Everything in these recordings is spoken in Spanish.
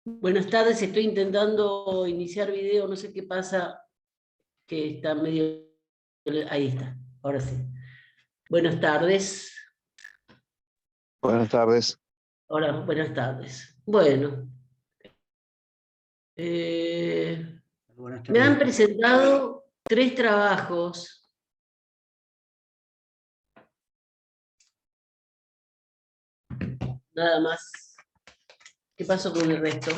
Buenas tardes, estoy intentando iniciar video, no sé qué pasa, que está medio... Ahí está, ahora sí. Buenas tardes. Buenas tardes. Hola, buenas tardes. Bueno, me han presentado 3 trabajos. Nada más. ¿Qué pasó con el resto?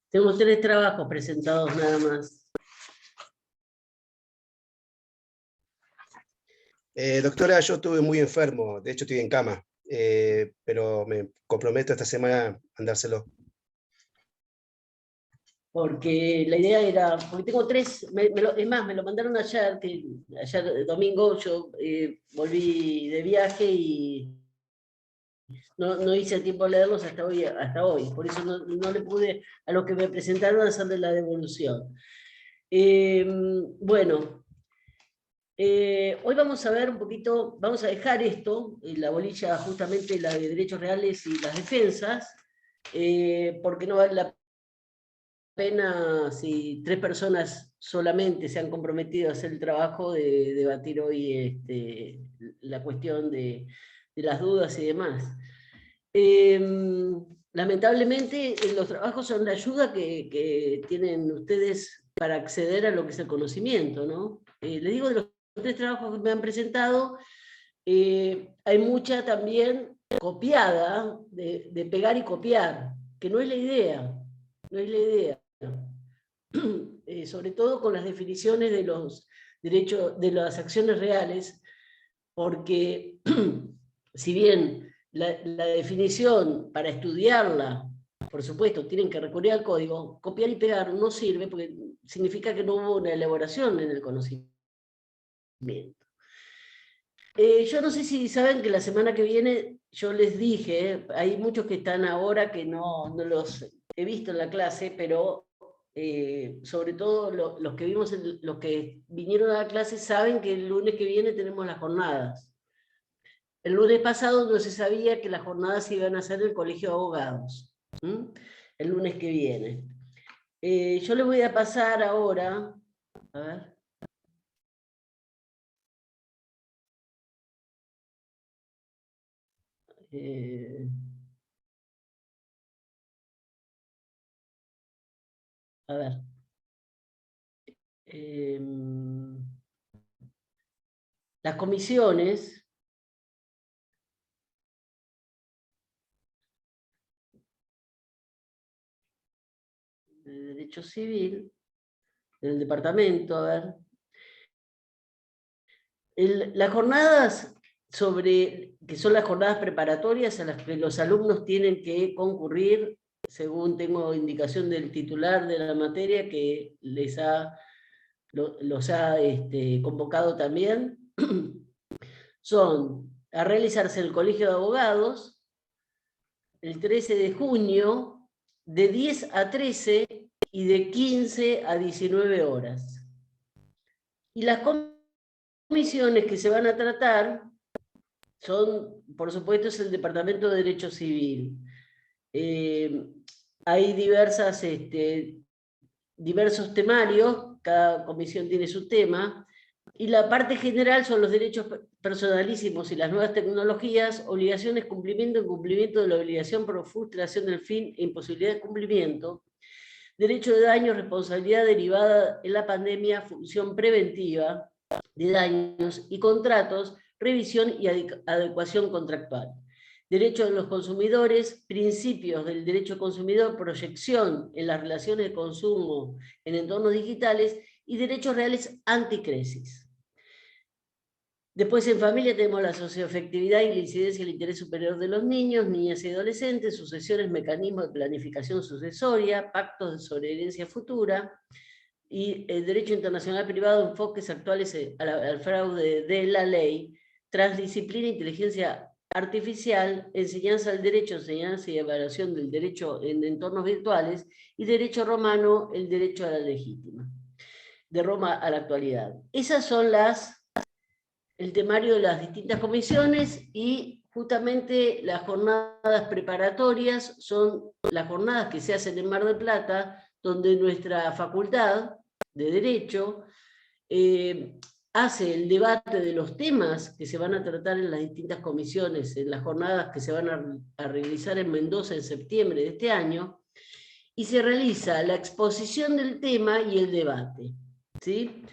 Tengo 3 trabajos presentados nada más. Doctora, yo estuve muy enfermo, de hecho estoy en cama, pero me comprometo esta semana a mandárselo. Porque la idea era, porque tengo 3, es más, me lo mandaron ayer, que ayer domingo yo volví de viaje y no hice tiempo de leerlos hasta hoy, por eso no le pude a los que me presentaron hacerle la devolución. Bueno, hoy vamos a ver un poquito, vamos a dejar esto, la bolilla justamente la de derechos reales y las defensas, porque no vale la pena, si 3 personas solamente se han comprometido a hacer el trabajo, de debatir hoy la cuestión de las dudas y demás. Lamentablemente, los trabajos son la ayuda que tienen ustedes para acceder a lo que es el conocimiento, ¿no? Les digo, de los 3 trabajos que me han presentado, hay mucha también copiada, de pegar y copiar, que no es la idea, no es la idea. Sobre todo con las definiciones de los derechos, de las acciones reales, porque si bien la definición para estudiarla, por supuesto, tienen que recurrir al código, copiar y pegar no sirve porque significa que no hubo una elaboración en el conocimiento. Yo no sé si saben que la semana que viene, yo les dije, hay muchos que están ahora que no los he visto en la clase, pero sobre todo los que los que vinieron a la clase saben que el lunes que viene tenemos las jornadas. El lunes pasado no se sabía que las jornadas se iban a hacer en el Colegio de Abogados, el lunes que viene. Yo les voy a pasar ahora, a ver. A ver. Las comisiones de Derecho Civil del departamento, a ver. Las jornadas que son las jornadas preparatorias a las que los alumnos tienen que concurrir, según tengo indicación del titular de la materia, que los ha convocado también, son a realizarse en el Colegio de Abogados el 13 de junio, de 10 a 13 y de 15 a 19 horas. Y las comisiones que se van a tratar son, por supuesto, es el Departamento de Derecho Civil. Hay diversos temarios, cada comisión tiene su tema. Y la parte general son los derechos personalísimos y las nuevas tecnologías, obligaciones, cumplimiento, incumplimiento de la obligación por frustración del fin e imposibilidad de cumplimiento, derecho de daño, responsabilidad derivada en la pandemia, función preventiva de daños y contratos, revisión y adecuación contractual. Derecho de los consumidores, principios del derecho consumidor, proyección en las relaciones de consumo en entornos digitales y derechos reales anticrisis. Después en familia tenemos la socioafectividad y la incidencia del interés superior de los niños, niñas y adolescentes, sucesiones, mecanismos de planificación sucesoria, pactos sobre herencia futura, y el derecho internacional privado, enfoques actuales al fraude de la ley, transdisciplina, inteligencia artificial, enseñanza del derecho, enseñanza y evaluación del derecho en entornos virtuales, y derecho romano, el derecho a la legítima, de Roma a la actualidad. Esas son el temario de las distintas comisiones, y justamente las jornadas preparatorias son las jornadas que se hacen en Mar del Plata, donde nuestra facultad de Derecho hace el debate de los temas que se van a tratar en las distintas comisiones, en las jornadas que se van a realizar en Mendoza en septiembre de este año, y se realiza la exposición del tema y el debate, ¿sí?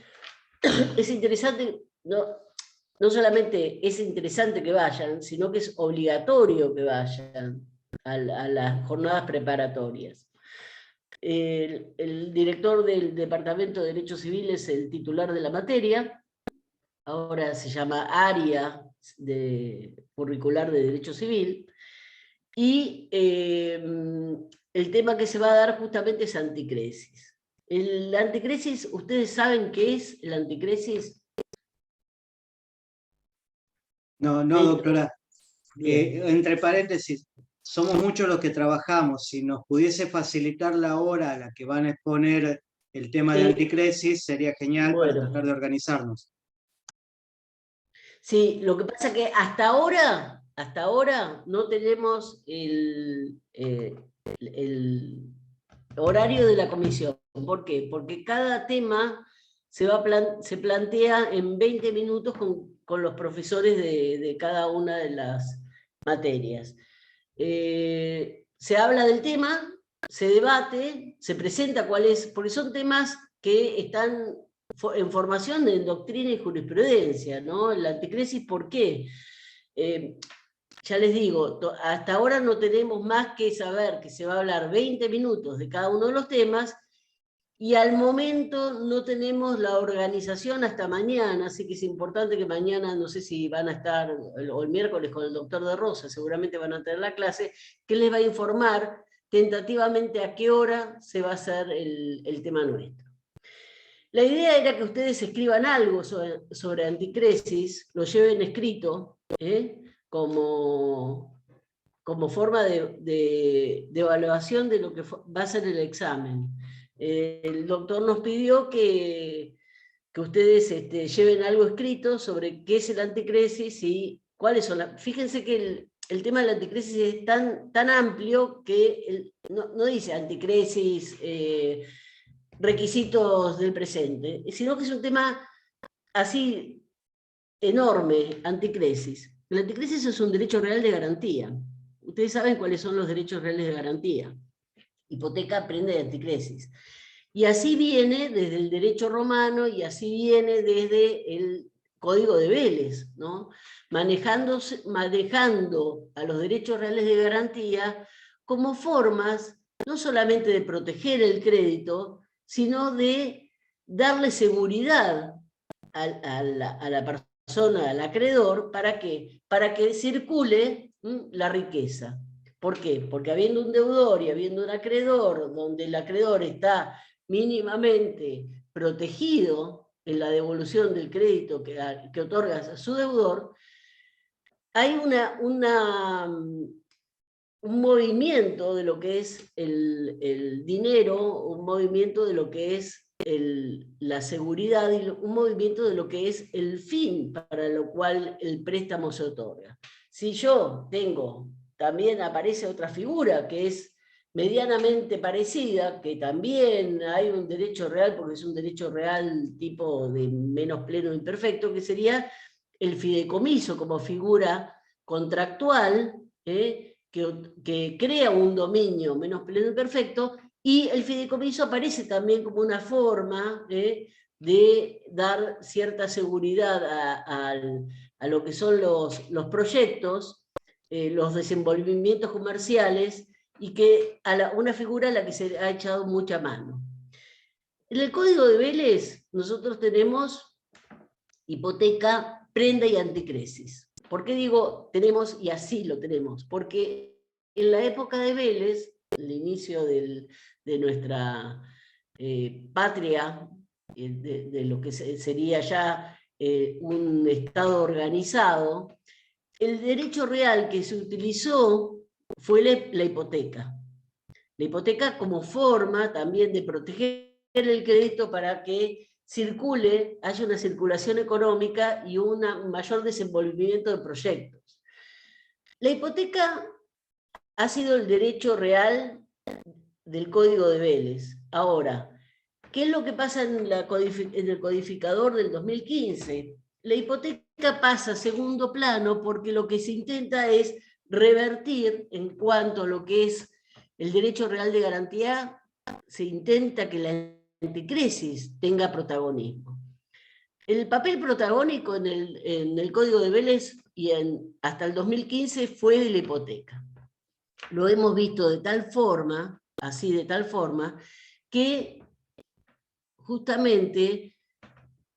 Es interesante, no solamente es interesante que vayan, sino que es obligatorio que vayan a las jornadas preparatorias. El director del Departamento de Derecho Civil es el titular de la materia, ahora se llama Área Curricular de Derecho Civil, y el tema que se va a dar justamente es anticresis. El anticresis, ¿ustedes saben qué es el anticresis? No, doctora. Entre paréntesis, somos muchos los que trabajamos. Si nos pudiese facilitar la hora a la que van a exponer el tema de anticresis, sería genial para tratar de organizarnos. Sí, lo que pasa es que hasta ahora no tenemos el horario de la comisión. ¿Por qué? Porque cada tema se plantea en 20 minutos con los profesores de cada una de las materias. Se habla del tema, se debate, se presenta cuál es, porque son temas que están en formación en doctrina y jurisprudencia, ¿no? La anticresis, ¿por qué? Ya les digo, hasta ahora no tenemos más que saber que se va a hablar 20 minutos de cada uno de los temas, y al momento no tenemos la organización hasta mañana, así que es importante que mañana, no sé si van a estar, o el miércoles con el doctor De Rosa, seguramente van a tener la clase, que les va a informar tentativamente a qué hora se va a hacer el tema nuestro. La idea era que ustedes escriban algo sobre anticresis, lo lleven escrito, como forma de evaluación de lo que va a ser el examen. El doctor nos pidió que ustedes lleven algo escrito sobre qué es el anticresis y cuáles son Fíjense que el tema del anticresis es tan amplio que no dice anticresis, requisitos del presente, sino que es un tema así enorme, anticresis. El anticresis es un derecho real de garantía. Ustedes saben cuáles son los derechos reales de garantía. Hipoteca, prenda y anticresis. Y así viene desde el derecho romano y así viene desde el Código de Vélez, ¿no? Manejando a los derechos reales de garantía como formas no solamente de proteger el crédito, sino de darle seguridad a la persona, al acreedor, ¿para qué? Para que circule la riqueza. ¿Por qué? Porque habiendo un deudor y habiendo un acreedor, donde el acreedor está mínimamente protegido en la devolución del crédito que otorga a su deudor, hay un movimiento de lo que es el dinero, un movimiento de lo que es la seguridad y un movimiento de lo que es el fin para lo cual el préstamo se otorga. Si yo tengo, también aparece otra figura que es medianamente parecida, que también hay un derecho real, porque es un derecho real tipo de menos pleno imperfecto, que sería el fideicomiso como figura contractual, que crea un dominio menos pleno imperfecto, y el fideicomiso aparece también como una forma de dar cierta seguridad a lo que son los proyectos, los desenvolvimientos comerciales, y que una figura a la que se ha echado mucha mano. En el Código de Vélez nosotros tenemos hipoteca, prenda y anticresis. ¿Por qué digo tenemos y así lo tenemos? Porque en la época de Vélez, el inicio de nuestra patria, de lo que sería ya un Estado organizado, el derecho real que se utilizó fue la hipoteca. La hipoteca como forma también de proteger el crédito para que circule, haya una circulación económica y un mayor desenvolvimiento de proyectos. La hipoteca ha sido el derecho real del Código de Vélez. Ahora, ¿qué es lo que pasa en el codificador del 2015? La hipoteca pasa a segundo plano porque lo que se intenta es revertir en cuanto a lo que es el derecho real de garantía, se intenta que la anticresis tenga protagonismo. El papel protagónico en el Código de Vélez y hasta el 2015 fue de la hipoteca. Lo hemos visto de tal forma, así de tal forma, que justamente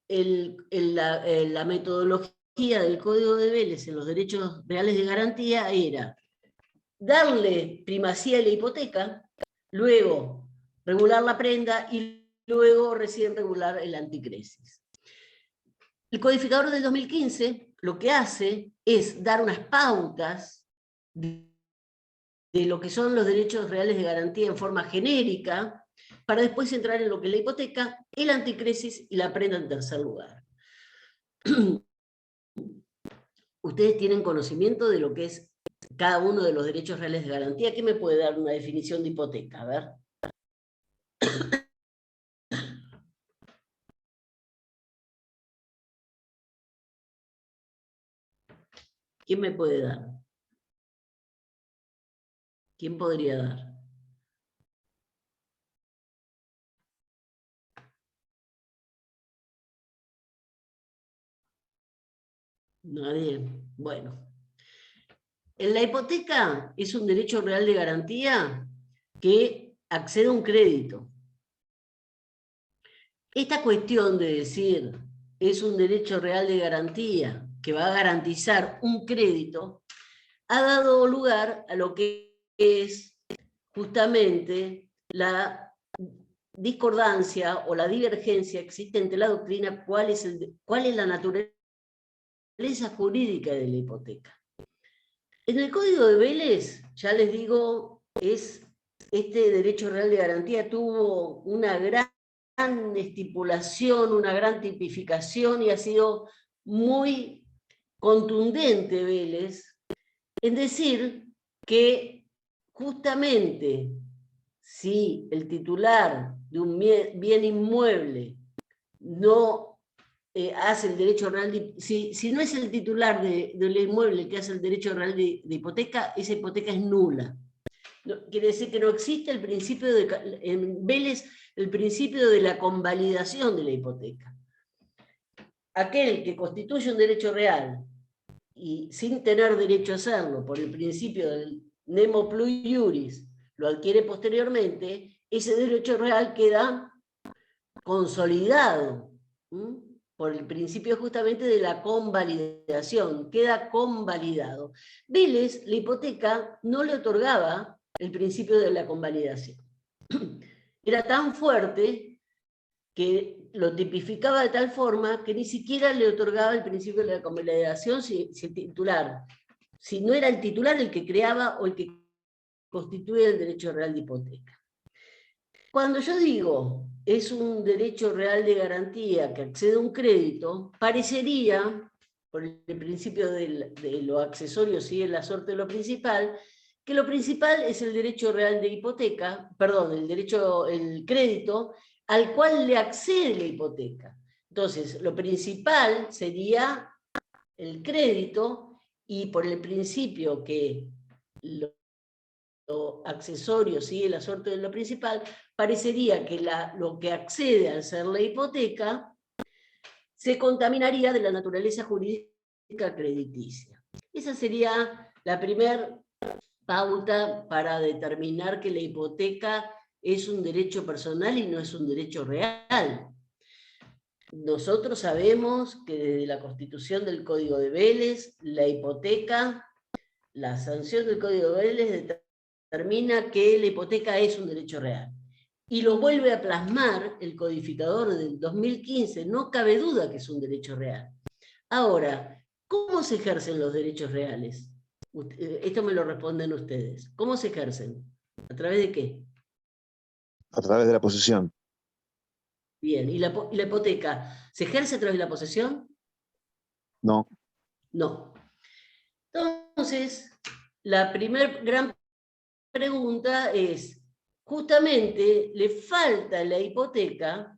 la metodología del Código de Vélez en los derechos reales de garantía era darle primacía a la hipoteca, luego regular la prenda y luego recién regular el anticresis. El codificador del 2015 lo que hace es dar unas pautas de lo que son los derechos reales de garantía en forma genérica, para después entrar en lo que es la hipoteca, el anticresis y la prenda en tercer lugar. ¿Ustedes tienen conocimiento de lo que es cada uno de los derechos reales de garantía? ¿Quién me puede dar una definición de hipoteca? A ver. ¿Quién me puede dar? ¿Quién podría dar? Nadie. Bueno. En la hipoteca es un derecho real de garantía que accede a un crédito. Esta cuestión de decir es un derecho real de garantía que va a garantizar un crédito ha dado lugar a lo que es justamente la discordancia o la divergencia existente en la doctrina, cuál es la naturaleza jurídica de la hipoteca. En el Código de Vélez, ya les digo, este derecho real de garantía tuvo una gran estipulación, una gran tipificación, y ha sido muy contundente Vélez en decir que justamente si el titular de un bien inmueble no hace el derecho real, si no es el titular del inmueble que hace el derecho real de hipoteca, esa hipoteca es nula. No, quiere decir que no existe el principio en Vélez, el principio de la convalidación de la hipoteca. Aquel que constituye un derecho real y sin tener derecho a hacerlo por el principio del nemo plus iuris lo adquiere posteriormente, ese derecho real queda consolidado por el principio justamente de la convalidación, queda convalidado. Vélez, la hipoteca, no le otorgaba el principio de la convalidación. Era tan fuerte que lo tipificaba de tal forma que ni siquiera le otorgaba el principio de la convalidación si el titular, si no era el titular el que creaba o el que constituye el derecho real de hipoteca. Cuando yo digo es un derecho real de garantía que accede a un crédito, parecería, por el principio de lo accesorio sigue la suerte de lo principal, que lo principal es el derecho real de hipoteca, perdón, el crédito al cual le accede la hipoteca. Entonces, lo principal sería el crédito, y por el principio que lo accesorio sigue la suerte de lo principal, parecería que lo que accede al ser la hipoteca se contaminaría de la naturaleza jurídica crediticia. Esa sería la primera pauta para determinar que la hipoteca es un derecho personal y no es un derecho real. Nosotros sabemos que desde la Constitución del Código de Vélez, la hipoteca, la sanción del Código de Vélez determina que la hipoteca es un derecho real. Y lo vuelve a plasmar el codificador del 2015, no cabe duda que es un derecho real. Ahora, ¿cómo se ejercen los derechos reales? Esto me lo responden ustedes. ¿Cómo se ejercen? ¿A través de qué? A través de la posesión. Bien, ¿y la hipoteca se ejerce a través de la posesión? No. No. Entonces, la primer gran pregunta es, justamente le falta a la hipoteca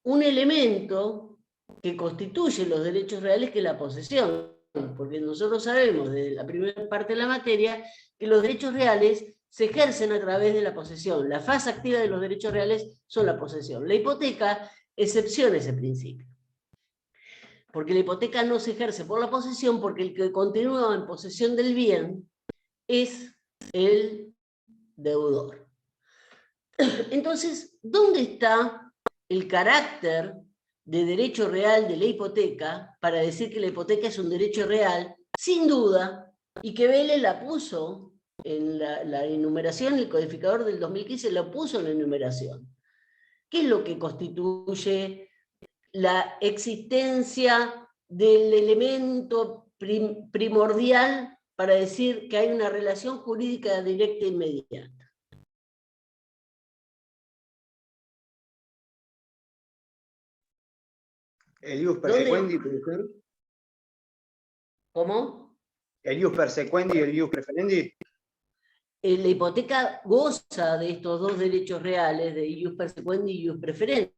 un elemento que constituye los derechos reales, que es la posesión, porque nosotros sabemos desde la primera parte de la materia que los derechos reales se ejercen a través de la posesión. La fase activa de los derechos reales son la posesión. La hipoteca excepciona ese principio, porque la hipoteca no se ejerce por la posesión, porque el que continúa en posesión del bien es el deudor. Entonces, ¿dónde está el carácter de derecho real de la hipoteca para decir que la hipoteca es un derecho real, sin duda, y que Vélez la puso en la enumeración, el codificador del 2015 la puso en la enumeración? ¿Qué es lo que constituye la existencia del elemento primordial para decir que hay una relación jurídica directa e inmediata? ¿El ius persequendi puede ser? ¿Cómo? ¿El ius persequendi y el ius preferendi? La hipoteca goza de estos dos derechos reales, de ius persequendi y ius preferendi,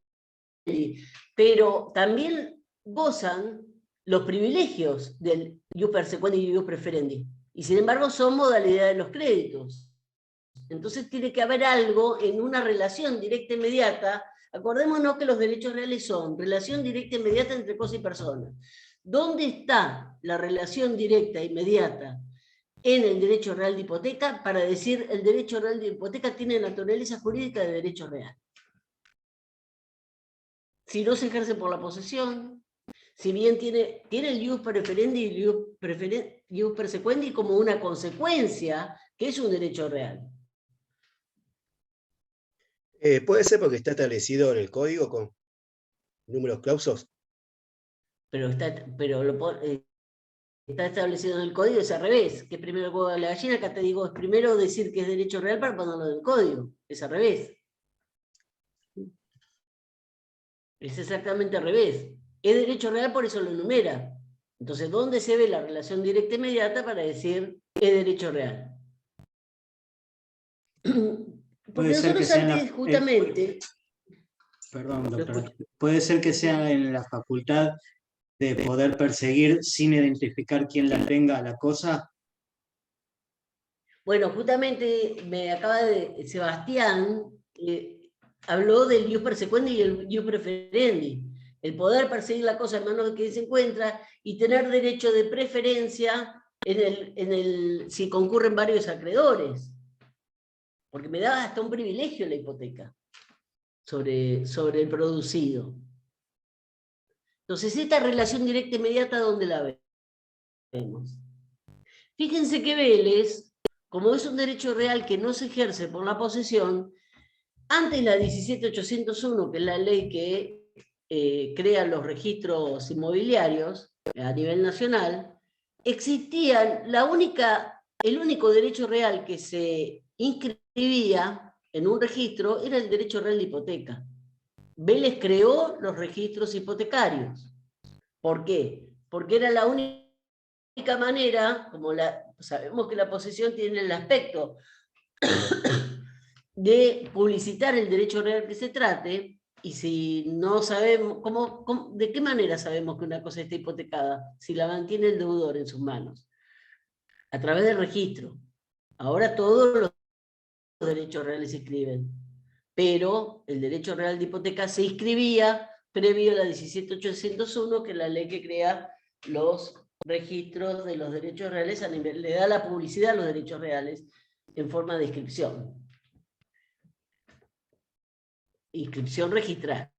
pero también gozan los privilegios del ius persequendi y ius preferendi, y sin embargo son modalidades de los créditos. Entonces tiene que haber algo en una relación directa e inmediata. Acordémonos que los derechos reales son relación directa e inmediata entre cosa y persona. ¿Dónde está la relación directa e inmediata en el derecho real de hipoteca para decir el derecho real de hipoteca tiene naturaleza jurídica de derecho real? Si no se ejerce por la posesión, si bien tiene el ius preferendi y el ius persequendi como una consecuencia, que es un derecho real. Puede ser porque está establecido en el código con números clausos. Pero está establecido en el código, es al revés, que primero el huevo de la gallina. Acá te digo, es primero decir que es derecho real para ponerlo en el código, es al revés. Es exactamente al revés. Es derecho real, por eso lo enumera. Entonces, ¿dónde se ve la relación directa e inmediata para decir es derecho real? Porque nosotros antes, justamente... Perdón, doctora. Puede ser que sea en la facultad de poder perseguir sin identificar quién la tenga la cosa. Bueno, justamente me acaba de... Sebastián habló del ius persequendi y el ius preferendi. El poder perseguir la cosa en manos de quien se encuentra y tener derecho de preferencia si concurren varios acreedores. Porque me da hasta un privilegio la hipoteca sobre el producido. Entonces, esta relación directa inmediata, ¿dónde la vemos? Fíjense que Vélez, como es un derecho real que no se ejerce por la posesión, antes la 17.801, que es la ley que crea los registros inmobiliarios a nivel nacional, existía el único derecho real que se inscribía en un registro era el derecho real de hipoteca. Vélez creó los registros hipotecarios. ¿Por qué? Porque era la única manera, como sabemos que la posesión tiene el aspecto de publicitar el derecho real que se trate, y si no sabemos, ¿de qué manera sabemos que una cosa está hipotecada? Si la mantiene el deudor en sus manos. A través del registro. Ahora todos los derechos reales se inscriben, pero el derecho real de hipoteca se inscribía previo a la 17.801, que es la ley que crea los registros de los derechos reales a nivel, le da la publicidad a los derechos reales en forma de inscripción. Inscripción registral,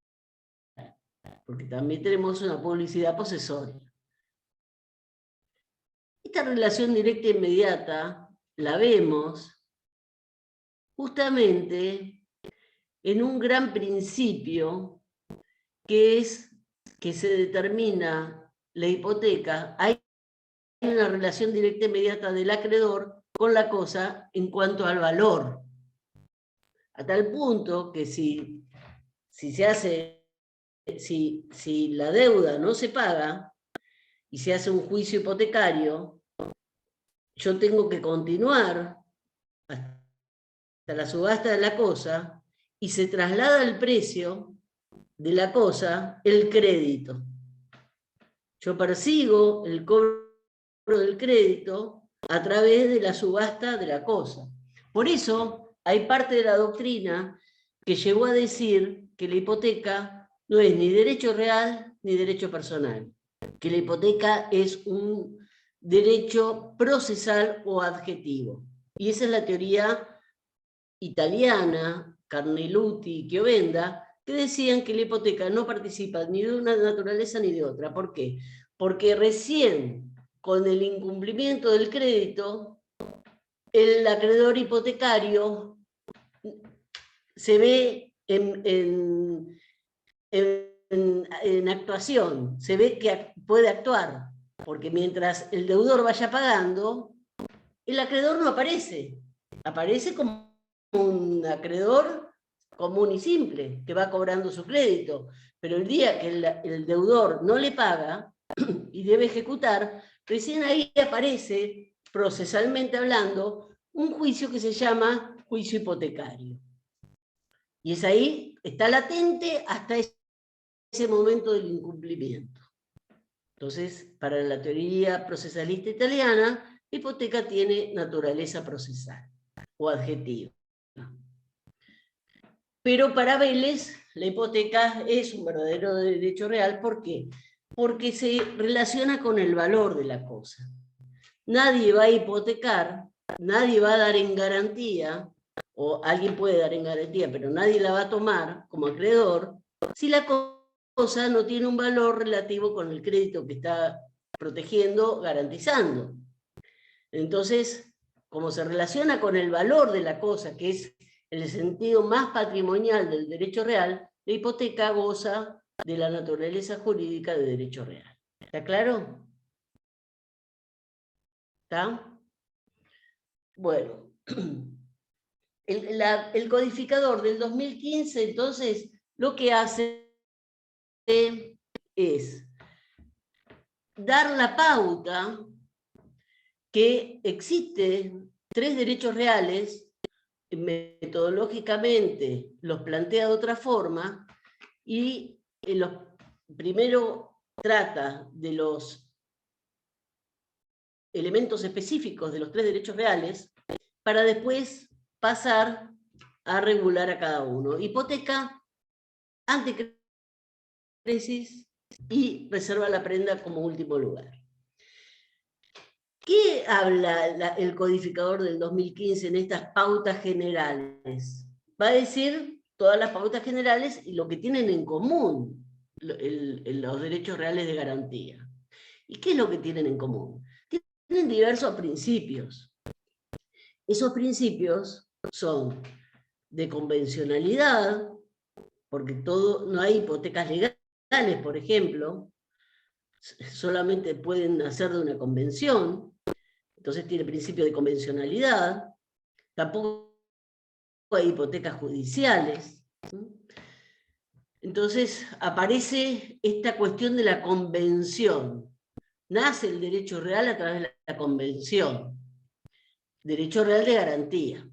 porque también tenemos una publicidad posesoria. Esta relación directa e inmediata la vemos justamente en un gran principio que es que se determina la hipoteca. Hay una relación directa e inmediata del acreedor con la cosa en cuanto al valor, a tal punto que si la deuda no se paga y se hace un juicio hipotecario, yo tengo que continuar hasta la subasta de la cosa y se traslada el precio de la cosa, el crédito. Yo persigo el cobro del crédito a través de la subasta de la cosa. Por eso hay parte de la doctrina que llegó a decir que la hipoteca no es ni derecho real ni derecho personal, que la hipoteca es un derecho procesal o adjetivo. Y esa es la teoría italiana, Carneluti y Chiovenda, que decían que la hipoteca no participa ni de una naturaleza ni de otra. ¿Por qué? Porque recién con el incumplimiento del crédito, el acreedor hipotecario se ve en actuación, se ve que puede actuar, porque mientras el deudor vaya pagando, el acreedor no aparece, aparece como un acreedor común y simple, que va cobrando su crédito, pero el día que el deudor no le paga y debe ejecutar, recién ahí aparece, procesalmente hablando, un juicio que se llama juicio hipotecario. Y es ahí, está latente hasta ese momento del incumplimiento. Entonces, para la teoría procesalista italiana, la hipoteca tiene naturaleza procesal o adjetiva. Pero para Vélez, la hipoteca es un verdadero derecho real. ¿Por qué? Porque se relaciona con el valor de la cosa. Nadie va a hipotecar, nadie va a dar en garantía, o alguien puede dar en garantía, pero nadie la va a tomar como acreedor, si la cosa no tiene un valor relativo con el crédito que está protegiendo, garantizando. Entonces, como se relaciona con el valor de la cosa, que es el sentido más patrimonial del derecho real, la hipoteca goza de la naturaleza jurídica de derecho real. ¿Está claro? ¿Está? Bueno, el codificador del 2015, entonces, lo que hace es dar la pauta que existen tres derechos reales. Metodológicamente los plantea de otra forma, y primero trata de los elementos específicos de los tres derechos reales, para después pasar a regular a cada uno. Hipoteca, antecrisis y reserva la prenda como último lugar. ¿Qué habla el codificador del 2015 en estas pautas generales? Va a decir todas las pautas generales y lo que tienen en común los derechos reales de garantía. ¿Y qué es lo que tienen en común? Tienen diversos principios. Esos principios son de convencionalidad, porque no hay hipotecas legales, por ejemplo, solamente pueden nacer de una convención. Entonces tiene principio de convencionalidad. Tampoco hay hipotecas judiciales. Entonces aparece esta cuestión de la convención. Nace el derecho real a través de la convención. derecho real de garantía.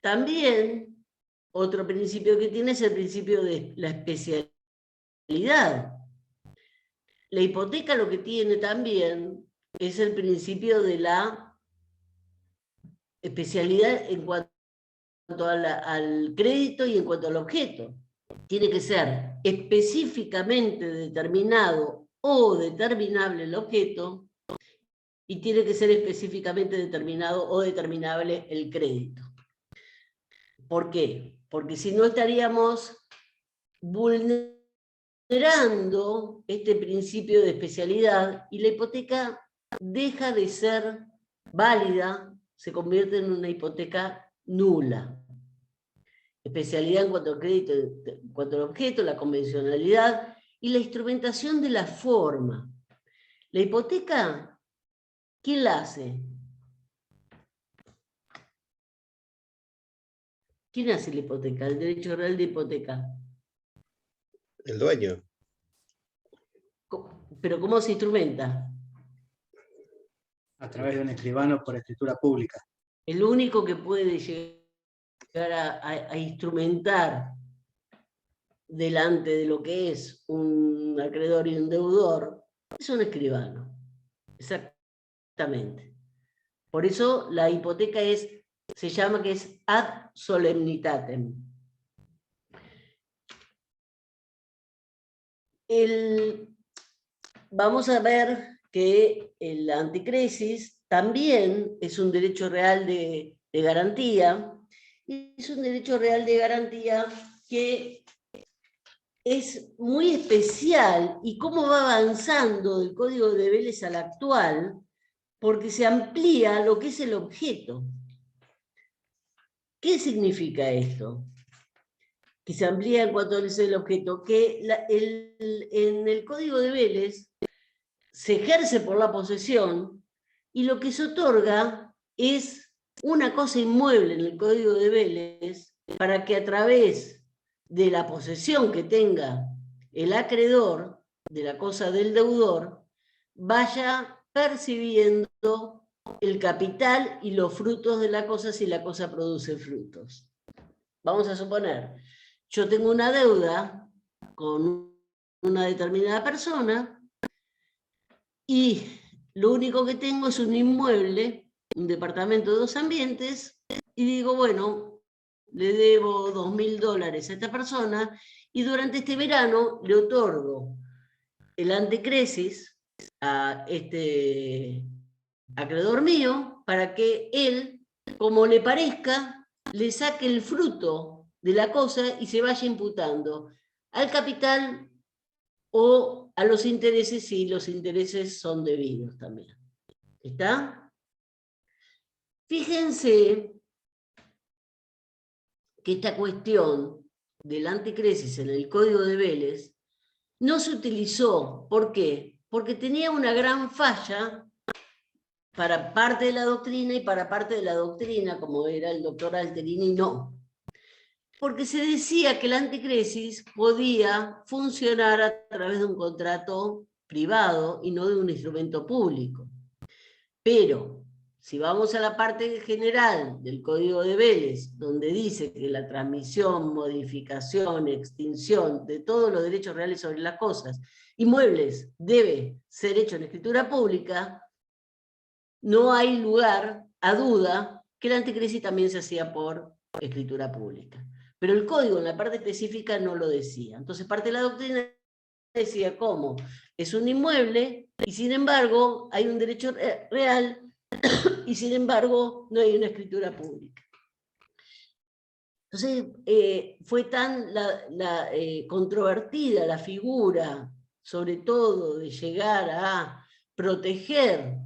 También, otro principio que tiene es el principio de la especialidad. La hipoteca lo que tiene también es el principio de la especialidad en cuanto al crédito y en cuanto al objeto. Tiene que ser específicamente determinado o determinable el objeto, y tiene que ser específicamente determinado o determinable el crédito. ¿Por qué? Porque si no estaríamos vulnerando este principio de especialidad y la hipoteca deja de ser válida, se convierte en una hipoteca nula. Especialidad en cuanto al crédito, en cuanto al objeto, la convencionalidad y la instrumentación de la forma. La hipoteca, ¿quién la hace? ¿Quién hace la hipoteca? El derecho real de hipoteca. El dueño. ¿Pero cómo se instrumenta? A través de un escribano por escritura pública. El único que puede llegar a instrumentar delante de lo que es un acreedor y un deudor es un escribano. Exactamente. Por eso la hipoteca se llama que es ad solemnitatem. Vamos a ver que el anticresis también es un derecho real de garantía, y es un derecho real de garantía que es muy especial, y cómo va avanzando del Código de Vélez al actual, porque se amplía lo que es el objeto. ¿Qué significa esto? Que se amplía en cuanto es el objeto, que en el Código de Vélez se ejerce por la posesión, y lo que se otorga es una cosa inmueble en el Código de Vélez, para que a través de la posesión que tenga el acreedor de la cosa del deudor, vaya percibiendo el capital y los frutos de la cosa si la cosa produce frutos. Vamos a suponer, yo tengo una deuda con una determinada persona, y lo único que tengo es un inmueble, un departamento de 2 ambientes, y digo, bueno, le debo $2.000 a esta persona, y durante este verano le otorgo el antecresis a este acreedor mío, para que él, como le parezca, le saque el fruto de la cosa y se vaya imputando al capital o a los intereses, si los intereses son debidos también. ¿Está? Fíjense que esta cuestión del anticresis en el Código de Vélez no se utilizó. ¿Por qué? Porque tenía una gran falla para parte de la doctrina, y para parte de la doctrina, como era el doctor Alterini, no. Porque se decía que el anticresis podía funcionar a través de un contrato privado y no de un instrumento público. Pero, si vamos a la parte general del Código de Vélez, donde dice que la transmisión, modificación, extinción de todos los derechos reales sobre las cosas inmuebles debe ser hecho en escritura pública, no hay lugar a duda que el anticresis también se hacía por escritura pública. Pero el código en la parte específica no lo decía. Entonces parte de la doctrina decía cómo es un inmueble y sin embargo hay un derecho real y sin embargo no hay una escritura pública. Entonces fue tan controvertida la figura, sobre todo de llegar a proteger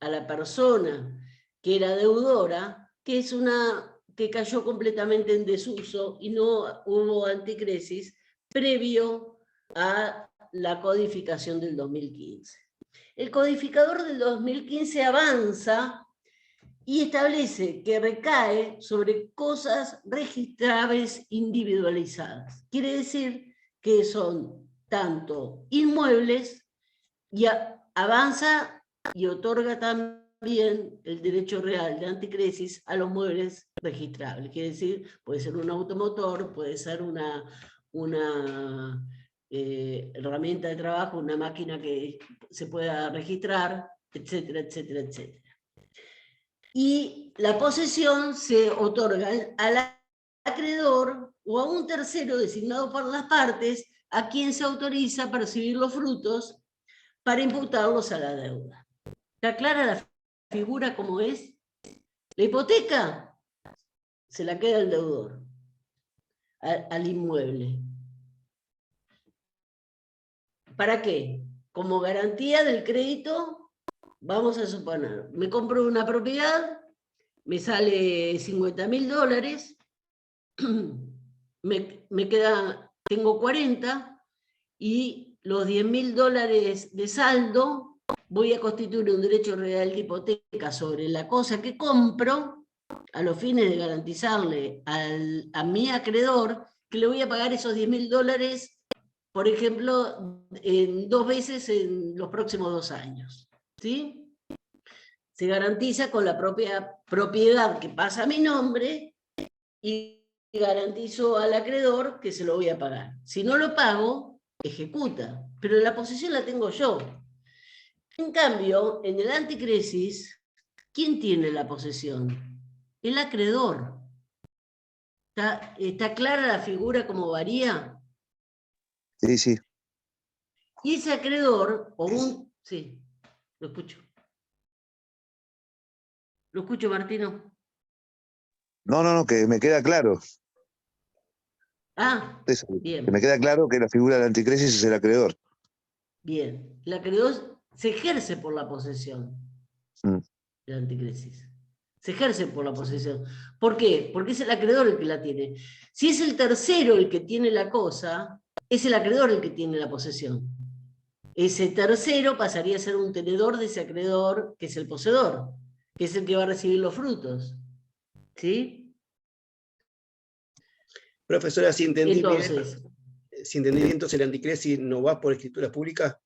a la persona que era deudora, que cayó completamente en desuso y no hubo anticresis previo a la codificación del 2015. El codificador del 2015 avanza y establece que recae sobre cosas registrables individualizadas. Quiere decir que son tanto inmuebles, y avanza y otorga también también el derecho real de anticresis a los muebles registrables. Quiere decir, puede ser un automotor, puede ser una herramienta de trabajo, una máquina que se pueda registrar, etcétera, etcétera, etcétera. Y la posesión se otorga al acreedor o a un tercero designado por las partes, a quien se autoriza a percibir los frutos para imputarlos a la deuda. ¿Está clara la figura como es? La hipoteca se la queda el deudor, al inmueble. ¿Para qué? Como garantía del crédito, vamos a suponer, me compro una propiedad, me sale $50.000, tengo 40, y los $10.000 de saldo voy a constituir un derecho real de hipoteca sobre la cosa que compro, a los fines de garantizarle a mi acreedor que le voy a pagar esos $10.000, por ejemplo, en 2 veces en los próximos 2 años. ¿Sí? Se garantiza con la propia propiedad que pasa a mi nombre y garantizo al acreedor que se lo voy a pagar. Si no lo pago, ejecuta, pero la posesión la tengo yo. En cambio, en el anticresis, ¿quién tiene la posesión? El acreedor. ¿Está clara la figura cómo varía? Sí, sí. Y ese acreedor, sí, lo escucho. ¿Lo escucho, Martino? No, que me queda claro. Eso, Bien. que me queda claro que la figura del anticresis es el acreedor. Bien. El acreedor se ejerce por la posesión. El anticresis. Se ejerce por la posesión. ¿Por qué? Porque es el acreedor el que la tiene. Si es el tercero el que tiene la cosa, es el acreedor el que tiene la posesión. Ese tercero pasaría a ser un tenedor de ese acreedor, que es el poseedor, que es el que va a recibir los frutos. ¿Sí? Profesora, si entendí Entonces, bien, entonces el anticresis no va por escritura pública.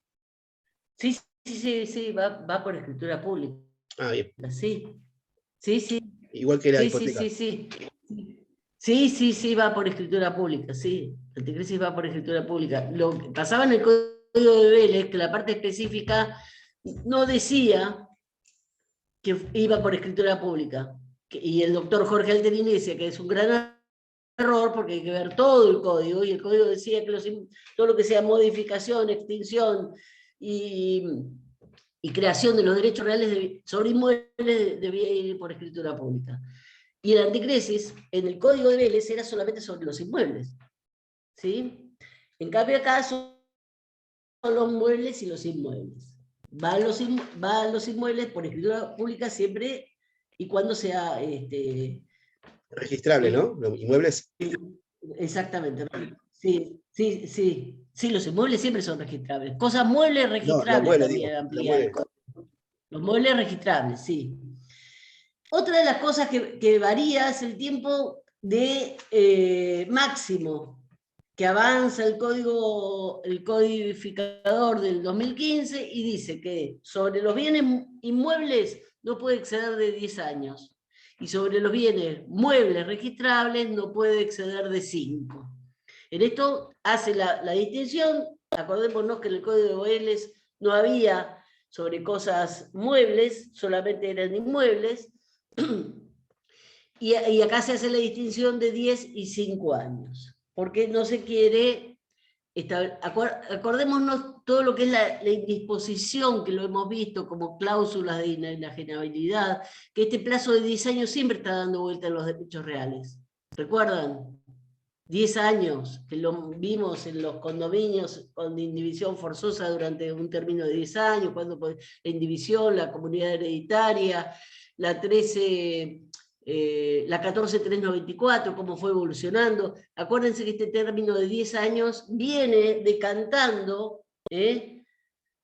Sí, va por escritura pública. Ah, bien. Sí. Igual que la hipoteca. Sí, va por escritura pública, sí. El anticresis va por escritura pública. Lo que pasaba en el Código de Vélez, que la parte específica no decía que iba por escritura pública. Y el doctor Jorge Alterini decía que es un gran error porque hay que ver todo el código, y el código decía que todo lo que sea modificación, extinción y creación de los derechos reales sobre inmuebles debía ir por escritura pública. Y el anticresis, en el Código de Vélez, era solamente sobre los inmuebles. ¿Sí? En cambio acá son los muebles y los inmuebles. Va a los inmuebles por escritura pública siempre y cuando sea... registrable, ¿no? Los inmuebles. Exactamente. Sí, los inmuebles siempre son registrables. Cosas muebles registrables también amplía. Los muebles registrables, sí. Otra de las cosas que varía es el tiempo de máximo que avanza el codificador del 2015 y dice que sobre los bienes inmuebles no puede exceder de 10 años y sobre los bienes muebles registrables no puede exceder de 5. En esto hace la distinción. Acordémonos que en el Código de Vélez no había sobre cosas muebles, solamente eran inmuebles, y acá se hace la distinción de 10 y 5 años, porque no se quiere, acordémonos todo lo que es la indisposición, que lo hemos visto como cláusulas de inajenabilidad, que este plazo de 10 años siempre está dando vuelta en los derechos reales. ¿Recuerdan? 10 años, que lo vimos en los condominios con indivisión forzosa durante un término de 10 años, cuando la indivisión, la comunidad hereditaria, la 14394, cómo fue evolucionando. Acuérdense que este término de 10 años viene decantando en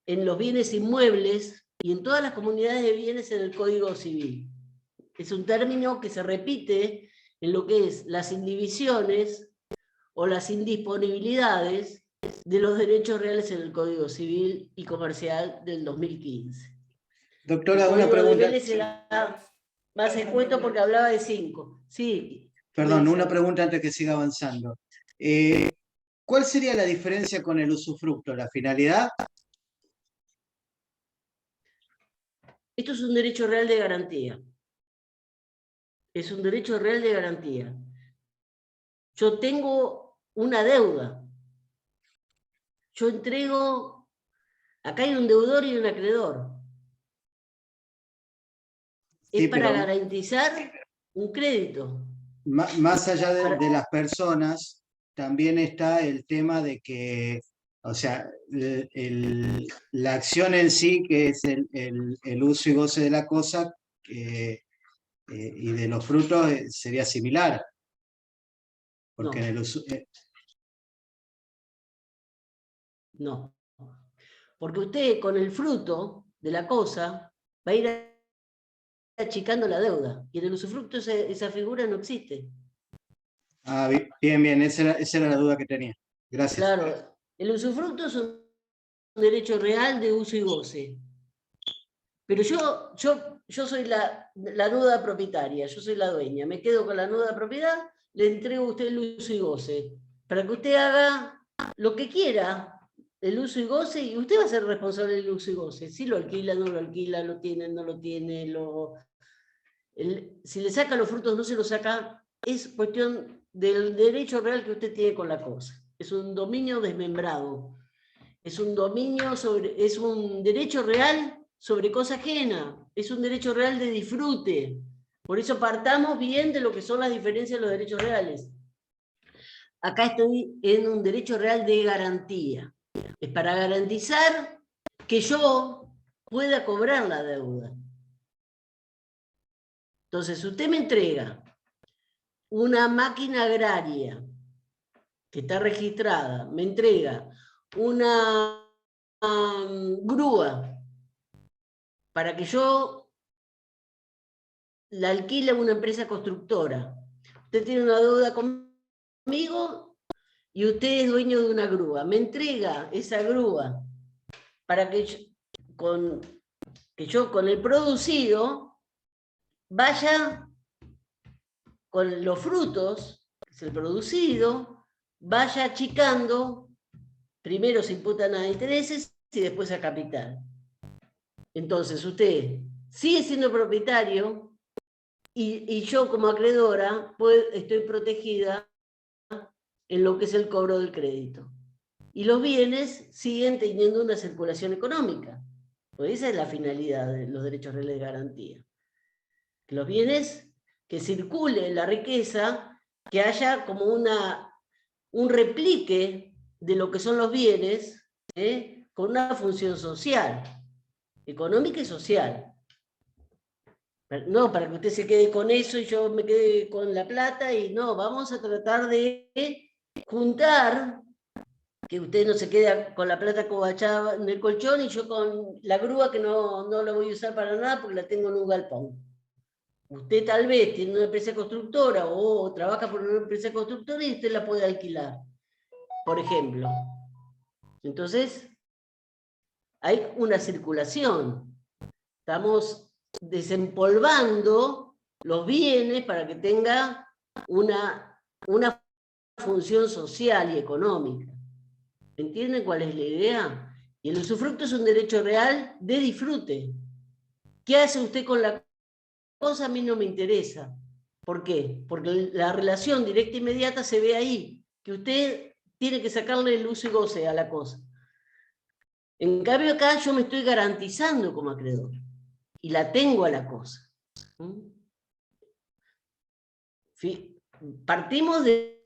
los bienes inmuebles y en todas las comunidades de bienes en el Código Civil. Es un término que se repite en lo que es las indivisiones o las indisponibilidades de los derechos reales en el Código Civil y Comercial del 2015. Doctora, El una código de pregunta. Vélez era más expuesto porque hablaba de 5. Sí. Perdón, una Melissa. pregunta antes que siga avanzando. ¿Cuál sería la diferencia con el usufructo? ¿La finalidad? Esto es un derecho real de garantía. Es un derecho real de garantía. Yo tengo una deuda. Yo entrego, acá hay un deudor y un acreedor. Sí, Es para pero garantizar un crédito. más allá Para- de las personas, también está el tema de que, o sea, la acción en sí, que es el uso y goce de la cosa, y de los frutos sería similar, porque en No, el uso... no. Porque usted con el fruto de la cosa va a ir achicando la deuda. Y en el usufructo esa figura no existe. Bien, bien, esa era la duda que tenía. Gracias. Claro, el usufructo es un derecho real de uso y goce. Pero yo soy la nuda propietaria, yo soy la dueña. Me quedo con la nuda propiedad, le entrego a usted el uso y goce. Para que usted haga lo que quiera, el uso y goce, y usted va a ser responsable del uso y goce. Si lo alquila, no lo alquila, lo tiene, no lo tiene, si le saca los frutos, no se los saca, es cuestión del derecho real que usted tiene con la cosa. Es un dominio desmembrado. Es un dominio sobre, es un derecho real sobre cosa ajena. Es un derecho real de disfrute. Por eso partamos bien de lo que son las diferencias de los derechos reales. Acá estoy en un derecho real de garantía. Es para garantizar que yo pueda cobrar la deuda. Entonces, usted me entrega una máquina agraria que está registrada, me entrega una grúa para que yo la alquile a una empresa constructora. Usted tiene una deuda conmigo y usted es dueño de una grúa. Me entrega esa grúa para que yo con el producido vaya con los frutos, que es el producido, vaya achicando, primero se imputan a intereses y después a capital. Entonces usted sigue siendo propietario y yo como acreedora estoy protegida en lo que es el cobro del crédito. Y los bienes siguen teniendo una circulación económica. Pues esa es la finalidad de los derechos reales de garantía. Que los bienes, que circule la riqueza, que haya como un replique de lo que son los bienes, con una función social, económica y social. No, para que usted se quede con eso y yo me quede con la plata, y no, vamos a tratar de juntar, que usted no se quede con la plata cobachada en el colchón y yo con la grúa que no la voy a usar para nada porque la tengo en un galpón. Usted tal vez tiene una empresa constructora o trabaja por una empresa constructora y usted la puede alquilar, por ejemplo. Entonces, hay una circulación. Estamos desempolvando los bienes para que tenga una función social y económica. ¿Entienden cuál es la idea? Y el usufructo es un derecho real de disfrute. ¿Qué hace usted con la cosa? A mí no me interesa. ¿Por qué? Porque la relación directa e inmediata se ve ahí, que usted tiene que sacarle el uso y goce a la cosa. En cambio acá yo me estoy garantizando como acreedor y la tengo a la cosa. Partimos de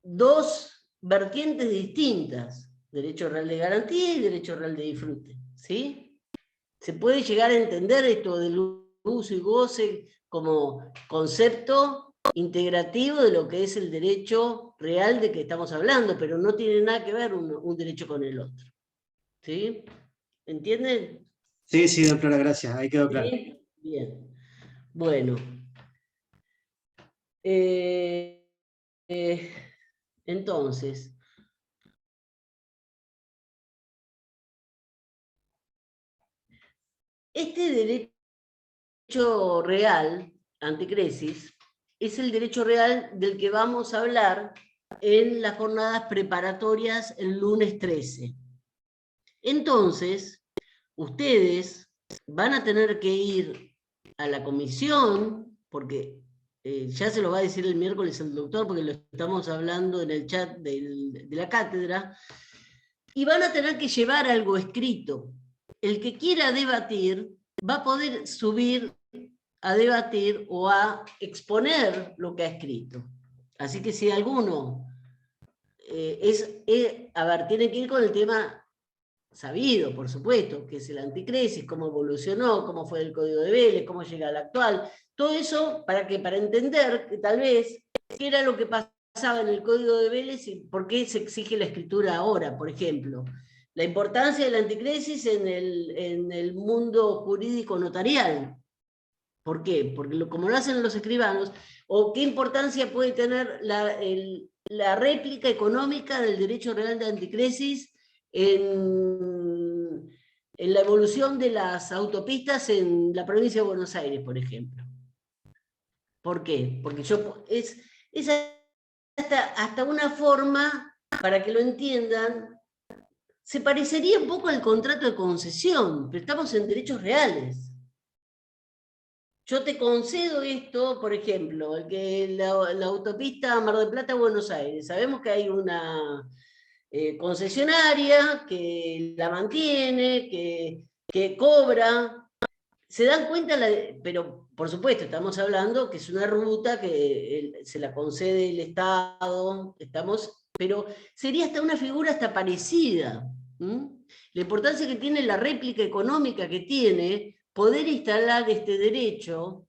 dos vertientes distintas, derecho real de garantía y derecho real de disfrute, ¿sí? Se puede llegar a entender esto del uso y goce como concepto integrativo de lo que es el derecho real de que estamos hablando, pero no tiene nada que ver un derecho con el otro, ¿sí? ¿Entienden? Sí, sí, doctora, gracias. Ahí quedó claro. ¿Sí? Bien. Bueno. Entonces, Este derecho real, anticresis, es el derecho real del que vamos a hablar en las jornadas preparatorias el lunes 13. Entonces, ustedes van a tener que ir a la comisión, porque ya se lo va a decir el miércoles el doctor, porque lo estamos hablando en el chat de la cátedra, y van a tener que llevar algo escrito. El que quiera debatir va a poder subir a debatir o a exponer lo que ha escrito. Así que si alguno a ver, tiene que ir con el tema sabido, por supuesto, que es el anticresis, cómo evolucionó, cómo fue el código de Vélez, cómo llega al actual. Todo eso para entender que tal vez qué era lo que pasaba en el código de Vélez y por qué se exige la escritura ahora, por ejemplo. La importancia del anticresis en el mundo jurídico notarial. ¿Por qué? Porque como lo hacen los escribanos, o qué importancia puede tener la réplica económica del derecho real de anticresis en la evolución de las autopistas en la provincia de Buenos Aires, por ejemplo. ¿Por qué? Porque es hasta una forma, para que lo entiendan, se parecería un poco al contrato de concesión, pero estamos en derechos reales. Yo te concedo esto, por ejemplo, la autopista Mar del Plata-Buenos Aires. Sabemos que hay una concesionaria que la mantiene, que cobra. Se dan cuenta, pero por supuesto estamos hablando que es una ruta que se la concede el Estado, pero sería hasta una figura hasta parecida. La importancia que tiene la réplica económica que tiene poder instalar este derecho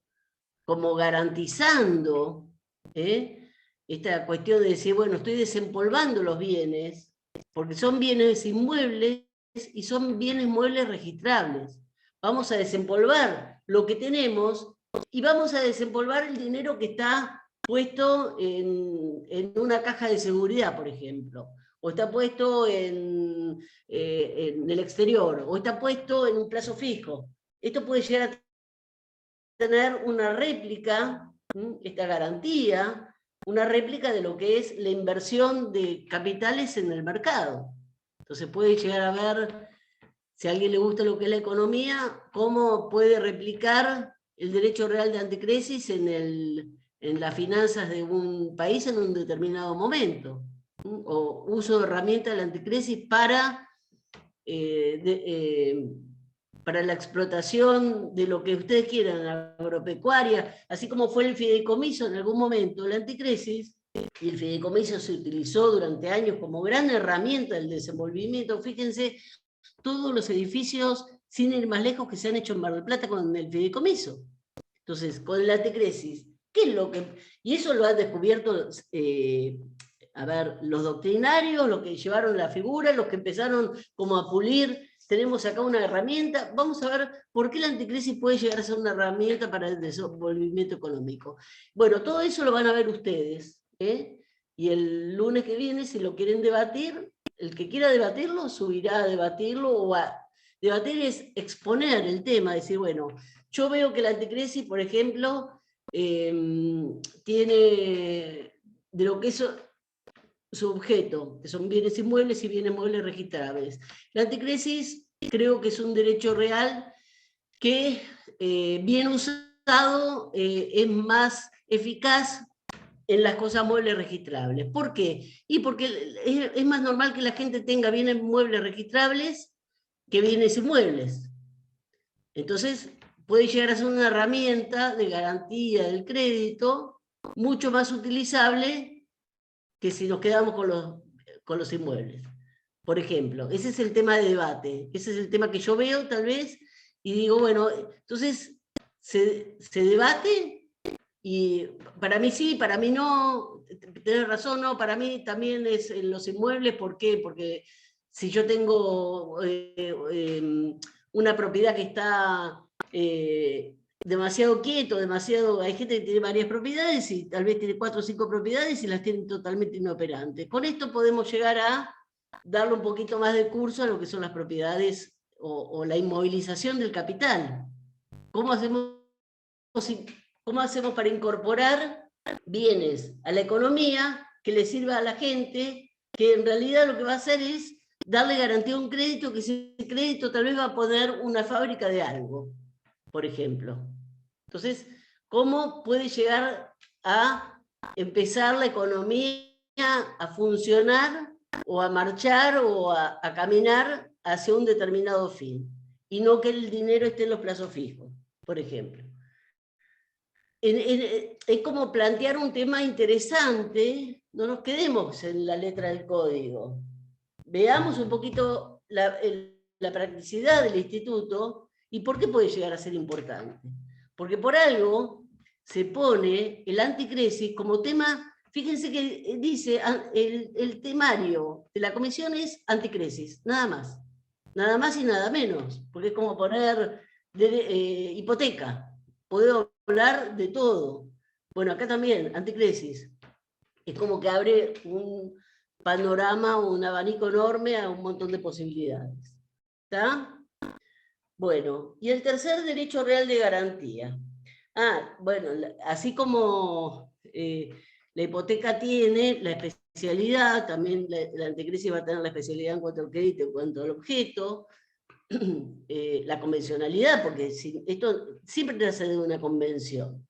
como garantizando esta cuestión de decir, bueno, estoy desempolvando los bienes, porque son bienes inmuebles y son bienes muebles registrables. Vamos a desempolvar lo que tenemos y vamos a desempolvar el dinero que está puesto en una caja de seguridad, por ejemplo, o está puesto en el exterior, o está puesto en un plazo fijo. Esto puede llegar a tener una réplica, esta garantía, una réplica de lo que es la inversión de capitales en el mercado. Entonces puede llegar a ver, si a alguien le gusta lo que es la economía, cómo puede replicar el derecho real de anticresis en las finanzas de un país en un determinado momento. O uso de herramientas del anticresis para la explotación de lo que ustedes quieran, agropecuaria, así como fue el fideicomiso en algún momento, el anticresis, y el fideicomiso se utilizó durante años como gran herramienta del desenvolvimiento. Fíjense, todos los edificios, sin ir más lejos, que se han hecho en Mar del Plata con el fideicomiso. Entonces, con el anticresis, ¿qué es lo que...? Y eso lo han descubierto, los doctrinarios, los que llevaron la figura, los que empezaron como a pulir. Tenemos acá una herramienta, vamos a ver por qué la anticresis puede llegar a ser una herramienta para el desenvolvimiento económico. Bueno, todo eso lo van a ver ustedes, y el lunes que viene, si lo quieren debatir, el que quiera debatirlo, subirá a debatirlo, o a debatir es exponer el tema, decir, bueno, yo veo que la anticresis, por ejemplo, tiene de lo que es su objeto, que son bienes inmuebles y bienes muebles registrables. La anticresis creo que es un derecho real que, bien usado, es más eficaz en las cosas muebles registrables. ¿Por qué? Y porque es más normal que la gente tenga bienes muebles registrables que bienes inmuebles. Entonces, puede llegar a ser una herramienta de garantía del crédito mucho más utilizable que si nos quedamos con los inmuebles. Por ejemplo, ese es el tema de debate, ese es el tema que yo veo tal vez, y digo, bueno, entonces se debate, y para mí sí, para mí no, tenés razón, no, para mí también es en los inmuebles. ¿Por qué? Porque si yo tengo una propiedad que está demasiado quieto, hay gente que tiene varias propiedades y tal vez tiene 4 o 5 propiedades y las tiene totalmente inoperantes. Con esto podemos llegar a darle un poquito más de curso a lo que son las propiedades o la inmovilización del capital. ¿Cómo hacemos para incorporar bienes a la economía que le sirva a la gente, que en realidad lo que va a hacer es darle garantía a un crédito, que ese crédito tal vez va a poner una fábrica de algo, por ejemplo? Entonces, ¿cómo puede llegar a empezar la economía a funcionar o a marchar o a caminar hacia un determinado fin? Y no que el dinero esté en los plazos fijos, por ejemplo. Es como plantear un tema interesante, no nos quedemos en la letra del código. Veamos un poquito la practicidad del instituto y por qué puede llegar a ser importante. Porque por algo se pone el anticresis como tema. Fíjense que dice, el temario de la comisión es anticresis, nada más y nada menos, porque es como poner hipoteca, puedo hablar de todo. Bueno, acá también, anticresis, es como que abre un panorama, un abanico enorme a un montón de posibilidades. ¿Está? Bueno, y el tercer derecho real de garantía. Bueno, así como la hipoteca tiene la especialidad, también la anticresis va a tener la especialidad en cuanto al crédito, en cuanto al objeto, la convencionalidad, porque esto siempre nace de una convención.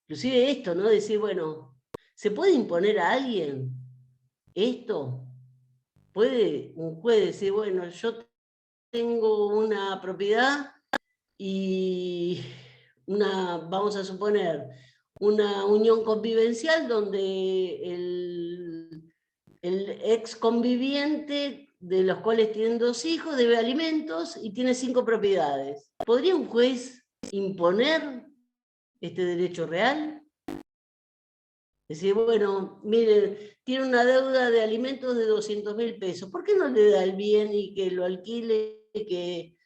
Inclusive esto, ¿no? Decir, bueno, ¿se puede imponer a alguien esto? ¿Puede un juez decir, bueno, yo tengo una propiedad y vamos a suponer, una unión convivencial donde el ex conviviente, de los cuales tienen 2 hijos, debe alimentos y tiene 5 propiedades? ¿Podría un juez imponer este derecho real? Decir, bueno, miren, tiene una deuda de alimentos de 200.000 pesos, ¿por qué no le da el bien y que lo alquile? Que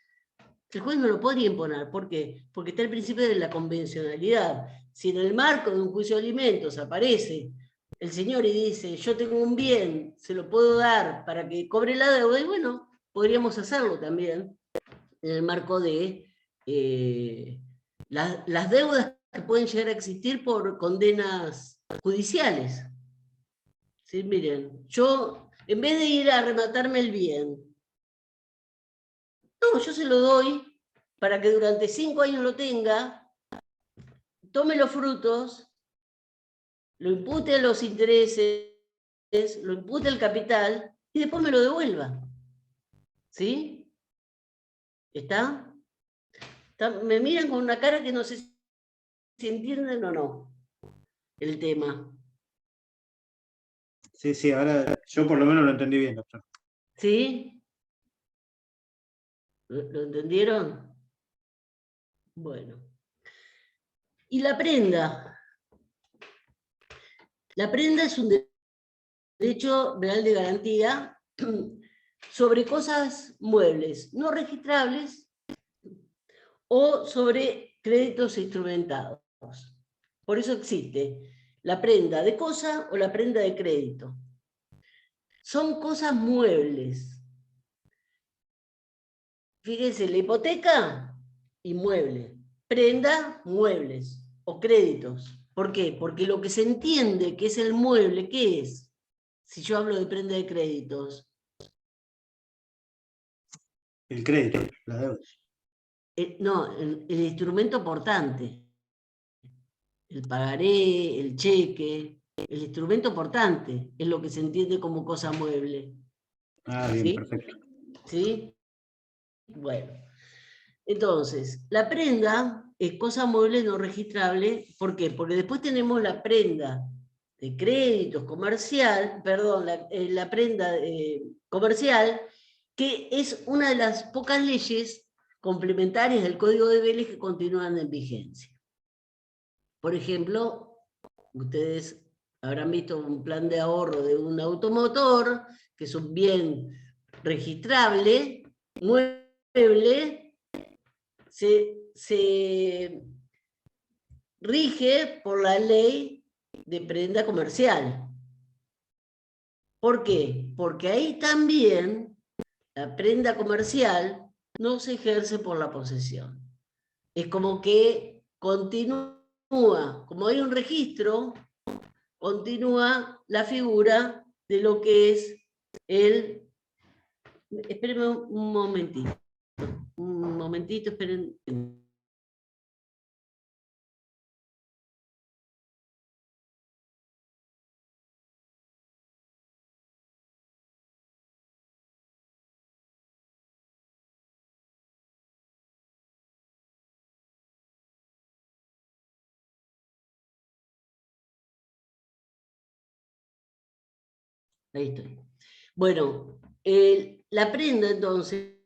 el juez no lo podría imponer. ¿Por qué? Porque está el principio de la convencionalidad. Si en el marco de un juicio de alimentos aparece el señor y dice, yo tengo un bien, se lo puedo dar para que cobre la deuda, y bueno, podríamos hacerlo también en el marco de las deudas que pueden llegar a existir por condenas judiciales. ¿Sí? Miren, yo, en vez de ir a rematarme el bien, no, yo se lo doy para que durante 5 años lo tenga, tome los frutos, lo impute a los intereses, lo impute al capital y después me lo devuelva. ¿Sí? ¿Está? Me miran con una cara que no sé si entienden o no el tema. Sí, ahora yo por lo menos lo entendí bien, doctor. ¿Sí? ¿Lo entendieron? Bueno. Y la prenda. La prenda es un derecho real de garantía sobre cosas muebles no registrables o sobre créditos instrumentados. Por eso existe la prenda de cosa o la prenda de crédito. Son cosas muebles. Fíjense, la hipoteca, inmueble. Prenda, muebles o créditos. ¿Por qué? Porque lo que se entiende que es el mueble, ¿qué es? Si yo hablo de prenda de créditos. El crédito, la deuda. No, el instrumento portante. El pagaré, el cheque, el instrumento portante es lo que se entiende como cosa mueble. Bien, ¿Sí? perfecto. ¿Sí? Bueno. Entonces, la prenda es cosa mueble no registrable. ¿Por qué? Porque después tenemos la prenda de créditos comercial, perdón, la prenda comercial, que es una de las pocas leyes complementarias del Código de Vélez que continúan en vigencia. Por ejemplo, ustedes habrán visto un plan de ahorro de un automotor, que es un bien registrable, mueble, se rige por la ley de prenda comercial. ¿Por qué? Porque ahí también la prenda comercial no se ejerce por la posesión. Es como que continúa, como hay un registro, continúa la figura de lo que es el... Espérenme un momentito, esperen. Ahí estoy. Bueno, la prenda entonces,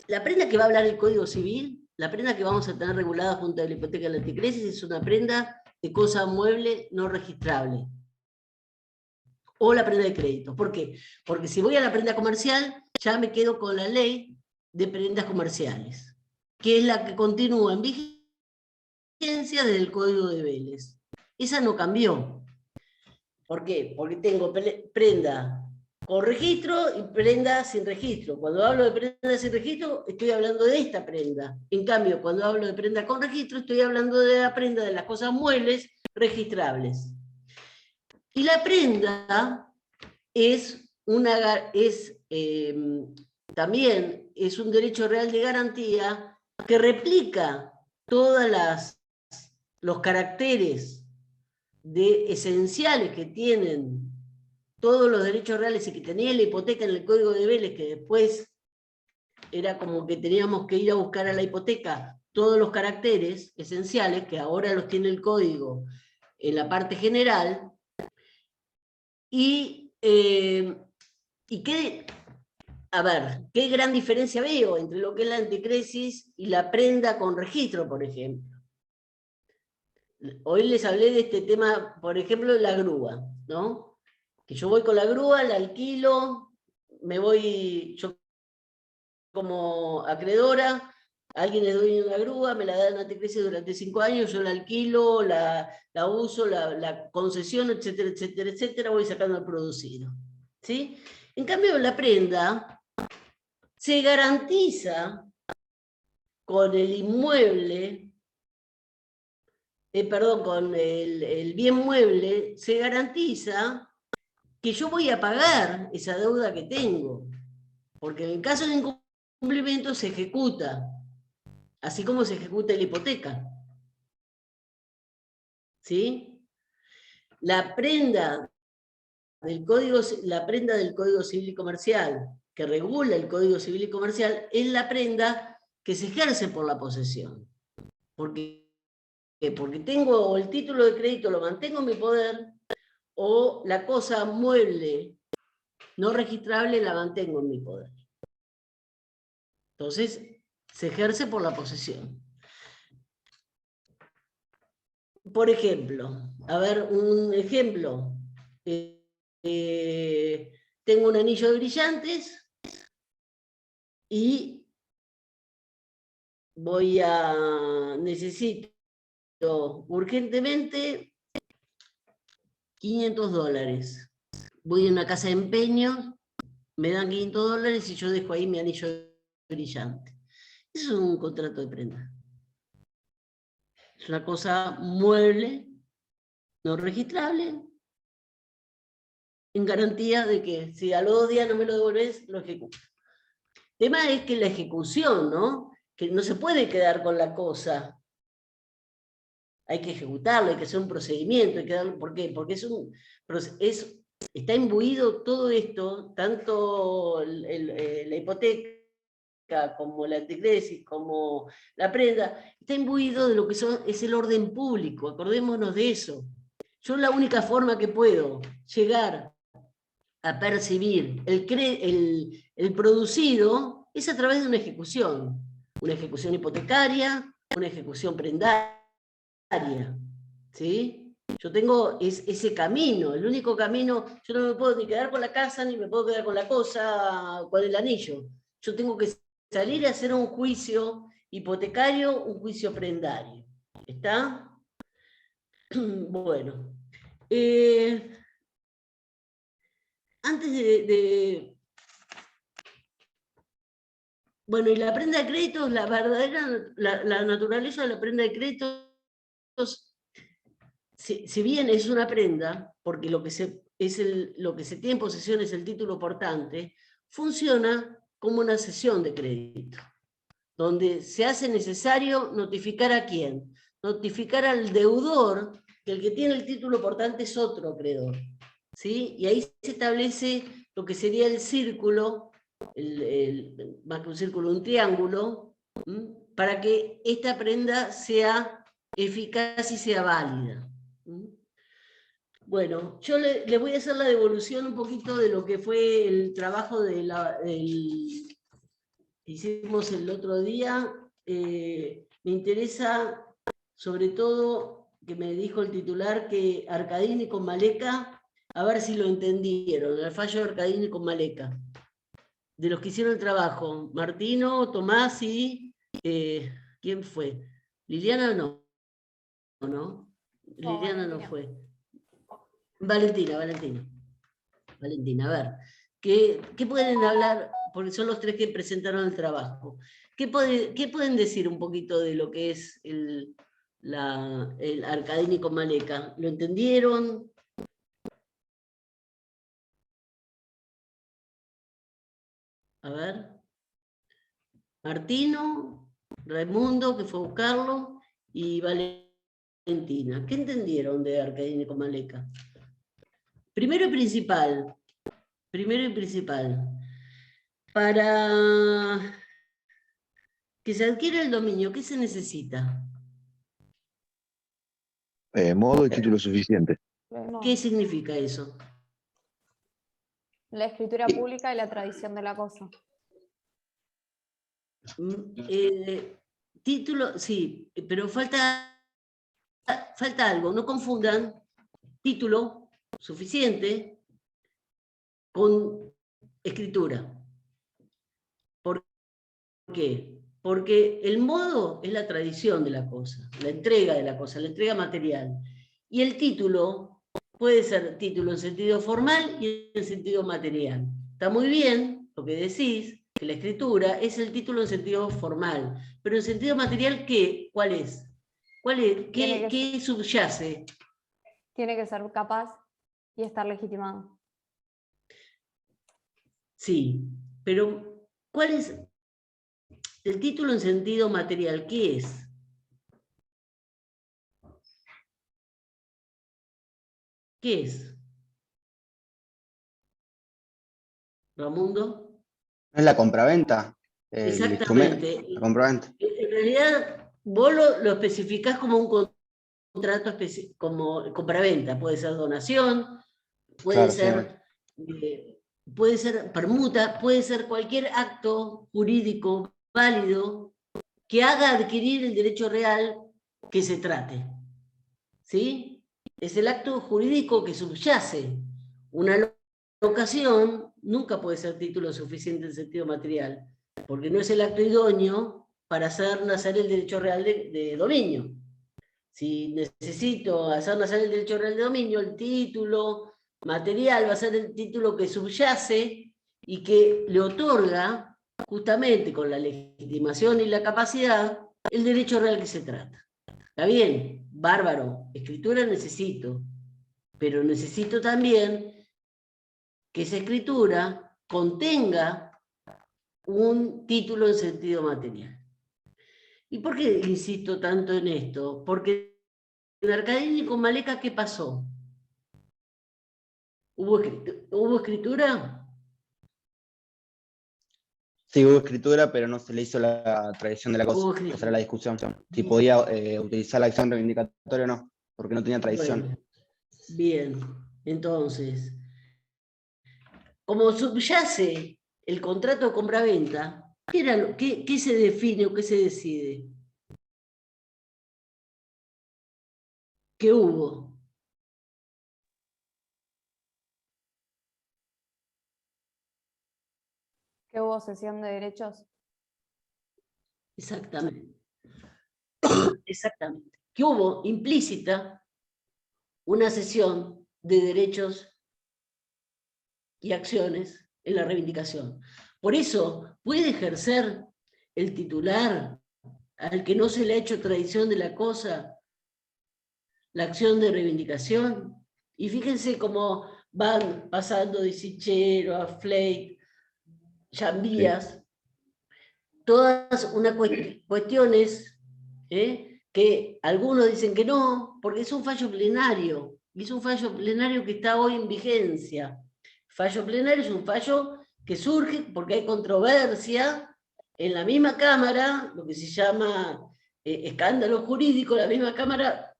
la prenda que va a hablar el Código Civil, la prenda que vamos a tener regulada junto a la hipoteca de la anticresis es una prenda de cosa mueble no registrable. O la prenda de crédito. ¿Por qué? Porque si voy a la prenda comercial, ya me quedo con la ley de prendas comerciales, que es la que continúa en vigencia desde el Código de Vélez. Esa no cambió. ¿Por qué? Porque tengo prenda con registro y prenda sin registro. Cuando hablo de prenda sin registro, estoy hablando de esta prenda. En cambio, cuando hablo de prenda con registro, estoy hablando de la prenda de las cosas muebles registrables. Y la prenda también es un derecho real de garantía que replica todos los caracteres esenciales que tienen todos los derechos reales y que tenía la hipoteca en el Código de Vélez, que después era como que teníamos que ir a buscar a la hipoteca todos los caracteres esenciales, que ahora los tiene el Código en la parte general. Y qué gran diferencia veo entre lo que es la anticresis y la prenda con registro, por ejemplo. Hoy les hablé de este tema, por ejemplo, de la grúa, ¿no? Que yo voy con la grúa, la alquilo, me voy, yo como acreedora, alguien es dueño de una grúa, me la da en anticresis durante 5 años, yo la alquilo, la uso, la concesiono, etcétera, etcétera, etcétera, voy sacando el producido. ¿Sí? En cambio, la prenda se garantiza con el inmueble, con el bien mueble, se garantiza que yo voy a pagar esa deuda que tengo. Porque en el caso de incumplimiento se ejecuta, así como se ejecuta la hipoteca. ¿Sí? La prenda del Código Civil y Comercial, que regula el Código Civil y Comercial, es la prenda que se ejerce por la posesión. Porque tengo el título de crédito, lo mantengo en mi poder, o la cosa mueble no registrable la mantengo en mi poder. Entonces, se ejerce por la posesión. Por ejemplo, a ver, un ejemplo. Tengo un anillo de brillantes y necesito urgentemente $500. Voy a una casa de empeño, me dan $500 y yo dejo ahí mi anillo brillante. Eso es un contrato de prenda. Es una cosa mueble, no registrable, en garantía de que si a los 2 días no me lo devolvés, lo ejecuto. El tema es que la ejecución, ¿no? Que no se puede quedar con la cosa. Hay que ejecutarlo, hay que hacer un procedimiento. ¿Por qué? Porque está imbuido todo esto, tanto la hipoteca como la anticresis, como la prenda, está imbuido de lo que es el orden público. Acordémonos de eso. Yo la única forma que puedo llegar a percibir el producido es a través de una ejecución hipotecaria, una ejecución prendaria, ¿sí? Yo tengo ese camino, el único camino. Yo no me puedo ni quedar con la casa, ni me puedo quedar con la cosa, con el anillo. Yo tengo que salir a hacer un juicio hipotecario, un juicio prendario. ¿Está? Bueno. Antes Bueno, y la prenda de créditos, la verdadera, la naturaleza de la prenda de créditos, si bien es una prenda, porque lo que se tiene en posesión es el título portante, funciona como una cesión de crédito, donde se hace necesario notificar a quién, notificar al deudor que el que tiene el título portante es otro acreedor, ¿sí? Y ahí se establece lo que sería el círculo, más que un círculo, un triángulo, para que esta prenda sea eficaz y sea válida. Bueno, yo le voy a hacer la devolución un poquito de lo que fue el trabajo que hicimos el otro día. Me interesa, sobre todo, que me dijo el titular que Arcadini con Maleca, a ver si lo entendieron, el fallo de Arcadini con Maleca. De los que hicieron el trabajo, Martino, Tomás y... ¿quién fue? Liliana no. Liliana no fue. Valentina, a ver, ¿qué pueden hablar? Porque son los tres que presentaron el trabajo. ¿Qué pueden decir un poquito de lo que es el Arcadini con Maleca? ¿Lo entendieron? A ver. Martino, Raimundo, que fue a buscarlo, y Valentina. ¿Qué entendieron de Arcadini con Maleca? Primero y principal, para que se adquiera el dominio, ¿qué se necesita? Modo y título suficiente. ¿Qué significa eso? La escritura pública y la tradición de la cosa. Título, sí, pero falta algo, no confundan título suficiente con escritura. ¿Por qué? Porque el modo es la tradición de la cosa, la entrega de la cosa, la entrega material. Y el título puede ser título en sentido formal y en sentido material. Está muy bien lo que decís, que la escritura es el título en sentido formal, pero en sentido material, ¿qué? ¿Cuál es? ¿Qué subyace? Tiene que ser capaz y estar legitimado. Sí, pero ¿cuál es el título en sentido material? ¿Qué es? ¿Qué es? ¿Ramundo? ¿No es la compraventa? Exactamente. La compraventa. En realidad, vos lo especificás como un contrato como compraventa. Puede ser donación, puede ser permuta, puede ser cualquier acto jurídico válido que haga adquirir el derecho real que se trate. ¿Sí? Es el acto jurídico que subyace. Una locación nunca puede ser título suficiente en sentido material, porque no es el acto idóneo para hacer nacer el derecho real de dominio. Si necesito hacer nacer el derecho real de dominio, el título material va a ser el título que subyace y que le otorga, justamente con la legitimación y la capacidad, el derecho real que se trata. ¿Está bien? Bárbaro. Escritura necesito, pero necesito también que esa escritura contenga un título en sentido material. ¿Y por qué insisto tanto en esto? Porque en Arcadini con Maleca, ¿qué pasó? ¿Hubo escritura? Sí, hubo escritura, pero no se le hizo la tradición de la cosa. Esa era la discusión. Si podía utilizar la acción reivindicatoria o no, porque no tenía tradición. Bueno, bien, entonces, como subyace el contrato de compraventa, ¿qué se define o qué se decide? ¿Qué hubo? ¿Que hubo cesión de derechos? Exactamente. Exactamente. Que hubo implícita una cesión de derechos y acciones en la reivindicación. Por eso puede ejercer el titular, al que no se le ha hecho tradición de la cosa, la acción de reivindicación. Y fíjense cómo van pasando de Sichero a Flake, Llambías, todas unas cuestiones que algunos dicen que no, porque es un fallo plenario, y es un fallo plenario que está hoy en vigencia. Fallo plenario es un fallo que surge porque hay controversia en la misma Cámara, lo que se llama escándalo jurídico. La misma Cámara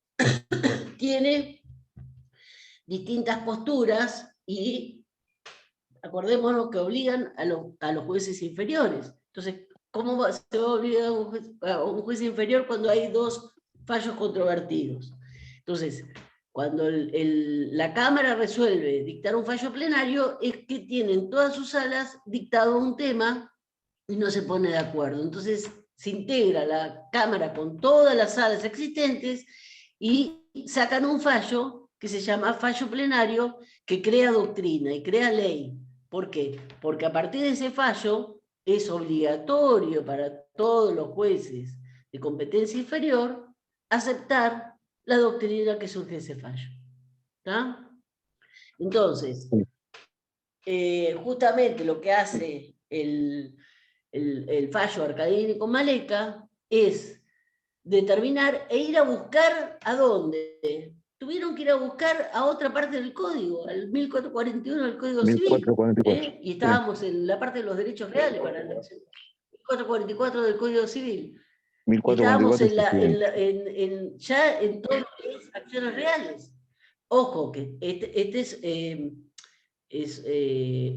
tiene distintas posturas y acordémonos que obligan a los jueces inferiores. Entonces, ¿cómo se va a obligar a un juez inferior cuando hay dos fallos controvertidos? Entonces, cuando la Cámara resuelve dictar un fallo plenario, es que tienen todas sus salas dictado un tema y no se pone de acuerdo. Entonces, se integra la Cámara con todas las salas existentes y sacan un fallo que se llama fallo plenario, que crea doctrina y crea ley. ¿Por qué? Porque a partir de ese fallo es obligatorio para todos los jueces de competencia inferior aceptar la doctrina que surge de ese fallo. ¿Está? Entonces, justamente lo que hace el fallo Arcadini con Maleca es determinar e ir a buscar ¿a dónde? Tuvieron que ir a buscar a otra parte del código, al 1441 del Código Civil. 1444. Y estábamos en la parte de los derechos reales para la elección. 1444 del Código Civil. 1444. Estábamos ya en todo lo que es acciones reales. Ojo, que este es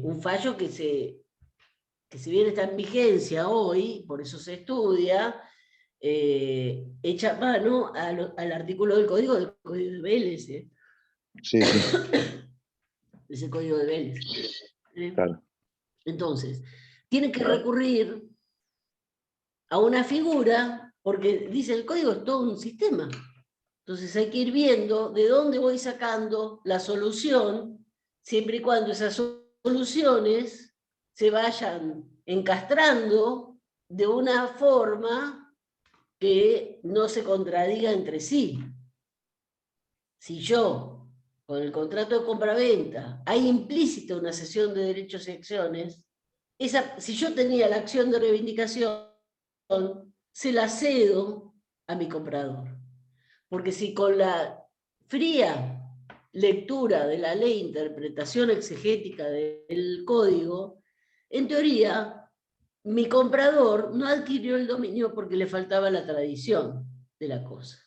un fallo que si bien está en vigencia hoy, por eso se estudia, echa mano al artículo del Código de Vélez. Sí. Ese Código de Vélez. Claro. Entonces, tienen que recurrir a una figura, porque dice el código es todo un sistema. Entonces hay que ir viendo de dónde voy sacando la solución, siempre y cuando esas soluciones se vayan encastrando de una forma que no se contradiga entre sí. Si yo, con el contrato de compraventa, hay implícita una cesión de derechos y acciones, si yo tenía la acción de reivindicación, se la cedo a mi comprador. Porque si con la fría lectura de la ley, interpretación exegética del código, en teoría, mi comprador no adquirió el dominio porque le faltaba la tradición de la cosa.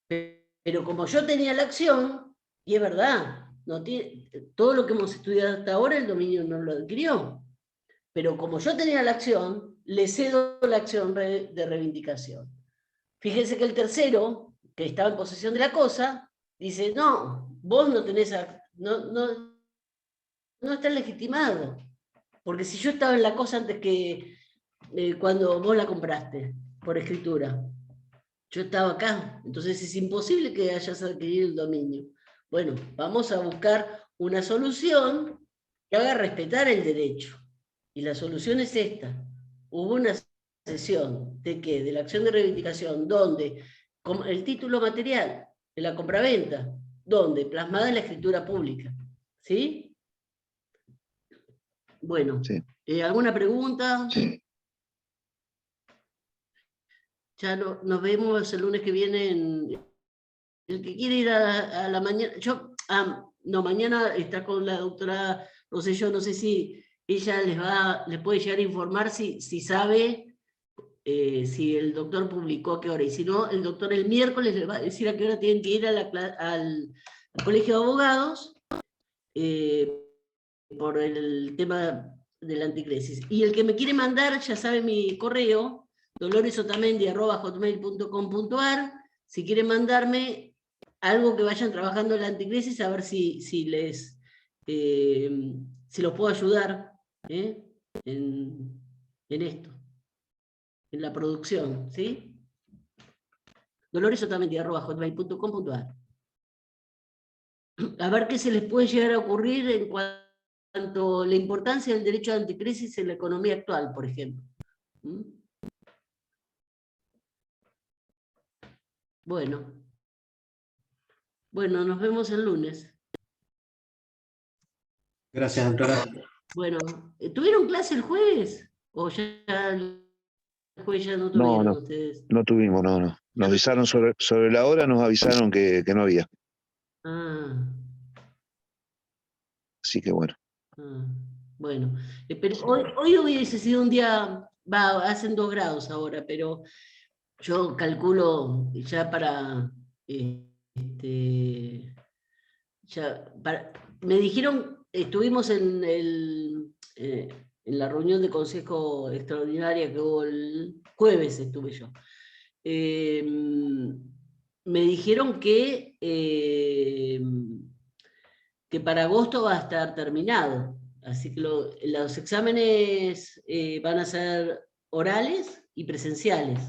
Pero como yo tenía la acción, y es verdad, todo lo que hemos estudiado hasta ahora, el dominio no lo adquirió. Pero como yo tenía la acción, le cedo la acción de reivindicación. Fíjense que el tercero, que estaba en posesión de la cosa, dice, no, vos no tenés, no estás legitimado. Porque si yo estaba en la cosa antes que cuando vos la compraste, por escritura, yo estaba acá, entonces es imposible que hayas adquirido el dominio. Bueno, vamos a buscar una solución que haga respetar el derecho. Y la solución es esta. Hubo una sesión de ¿qué? De la acción de reivindicación, donde el título material de la compraventa, donde plasmada en la escritura pública. ¿Sí? Bueno, Sí. ¿alguna pregunta? Sí. Ya nos vemos el lunes que viene. El que quiere ir a la mañana, mañana está con la doctora Rosselló, no sé si ella les puede llegar a informar si sabe si el doctor publicó a qué hora, y si no, el doctor el miércoles les va a decir a qué hora tienen que ir al Colegio de Abogados por el tema de la anticresis. Y el que me quiere mandar, ya sabe mi correo, doloresotamendi@hotmail.com.ar, si quieren mandarme algo que vayan trabajando en la anticresis, a ver si los puedo ayudar en esto, en la producción, ¿sí? doloresotamendi@hotmail.com.ar. A ver qué se les puede llegar a ocurrir en cuanto a la importancia del derecho de anticrisis en la economía actual, por ejemplo. ¿Mm? Bueno. Bueno, nos vemos el lunes. Gracias, doctora. Bueno, ¿tuvieron clase el jueves? ¿O ya el jueves ya no No, tuvieron no, ustedes? no tuvimos, no, no. Nos avisaron sobre la hora, nos avisaron que no había. Ah, Así que bueno. bueno. Pero hoy hubiese sido un día, hacen 2 grados ahora, pero yo calculo ya me dijeron, estuvimos en la reunión de consejo extraordinaria que hubo el jueves, estuve yo. Me dijeron que para agosto va a estar terminado. Así que los exámenes van a ser orales y presenciales.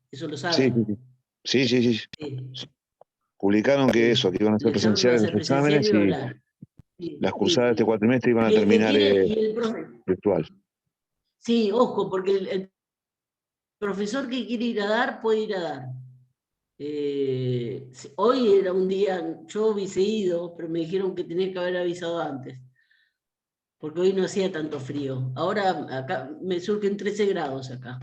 Eso lo Sí, saben. sí, sí, sí. Sí. Publicaron que eso, que iban a El ser examen va a presenciales ser los presencial exámenes y y oral. Sí, las sí, cursadas de este sí. cuatrimestre iban a Y el que terminar quiere, y el profe. virtual. Sí, ojo, porque el profesor que quiere ir a dar, puede ir a dar. Hoy era un día, yo hubiese ido, pero me dijeron que tenía que haber avisado antes, porque hoy no hacía tanto frío. Ahora acá me surgen 13 grados acá,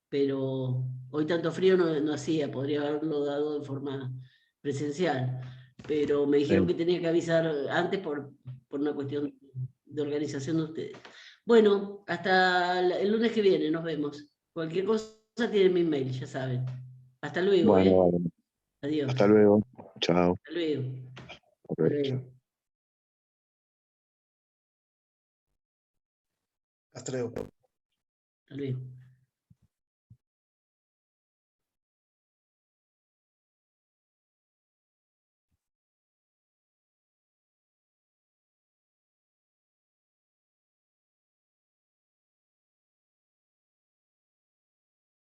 pero hoy tanto frío no hacía, podría haberlo dado de forma presencial, pero me dijeron que tenía que avisar antes por una cuestión de organización de ustedes. Bueno, hasta el lunes que viene nos vemos. Cualquier cosa tiene mi mail, ya saben. Hasta luego, Bueno, ¿eh? vale. Adiós. Hasta luego. Chao. Hasta luego. Ok. Hasta luego. Hasta luego. Hasta luego.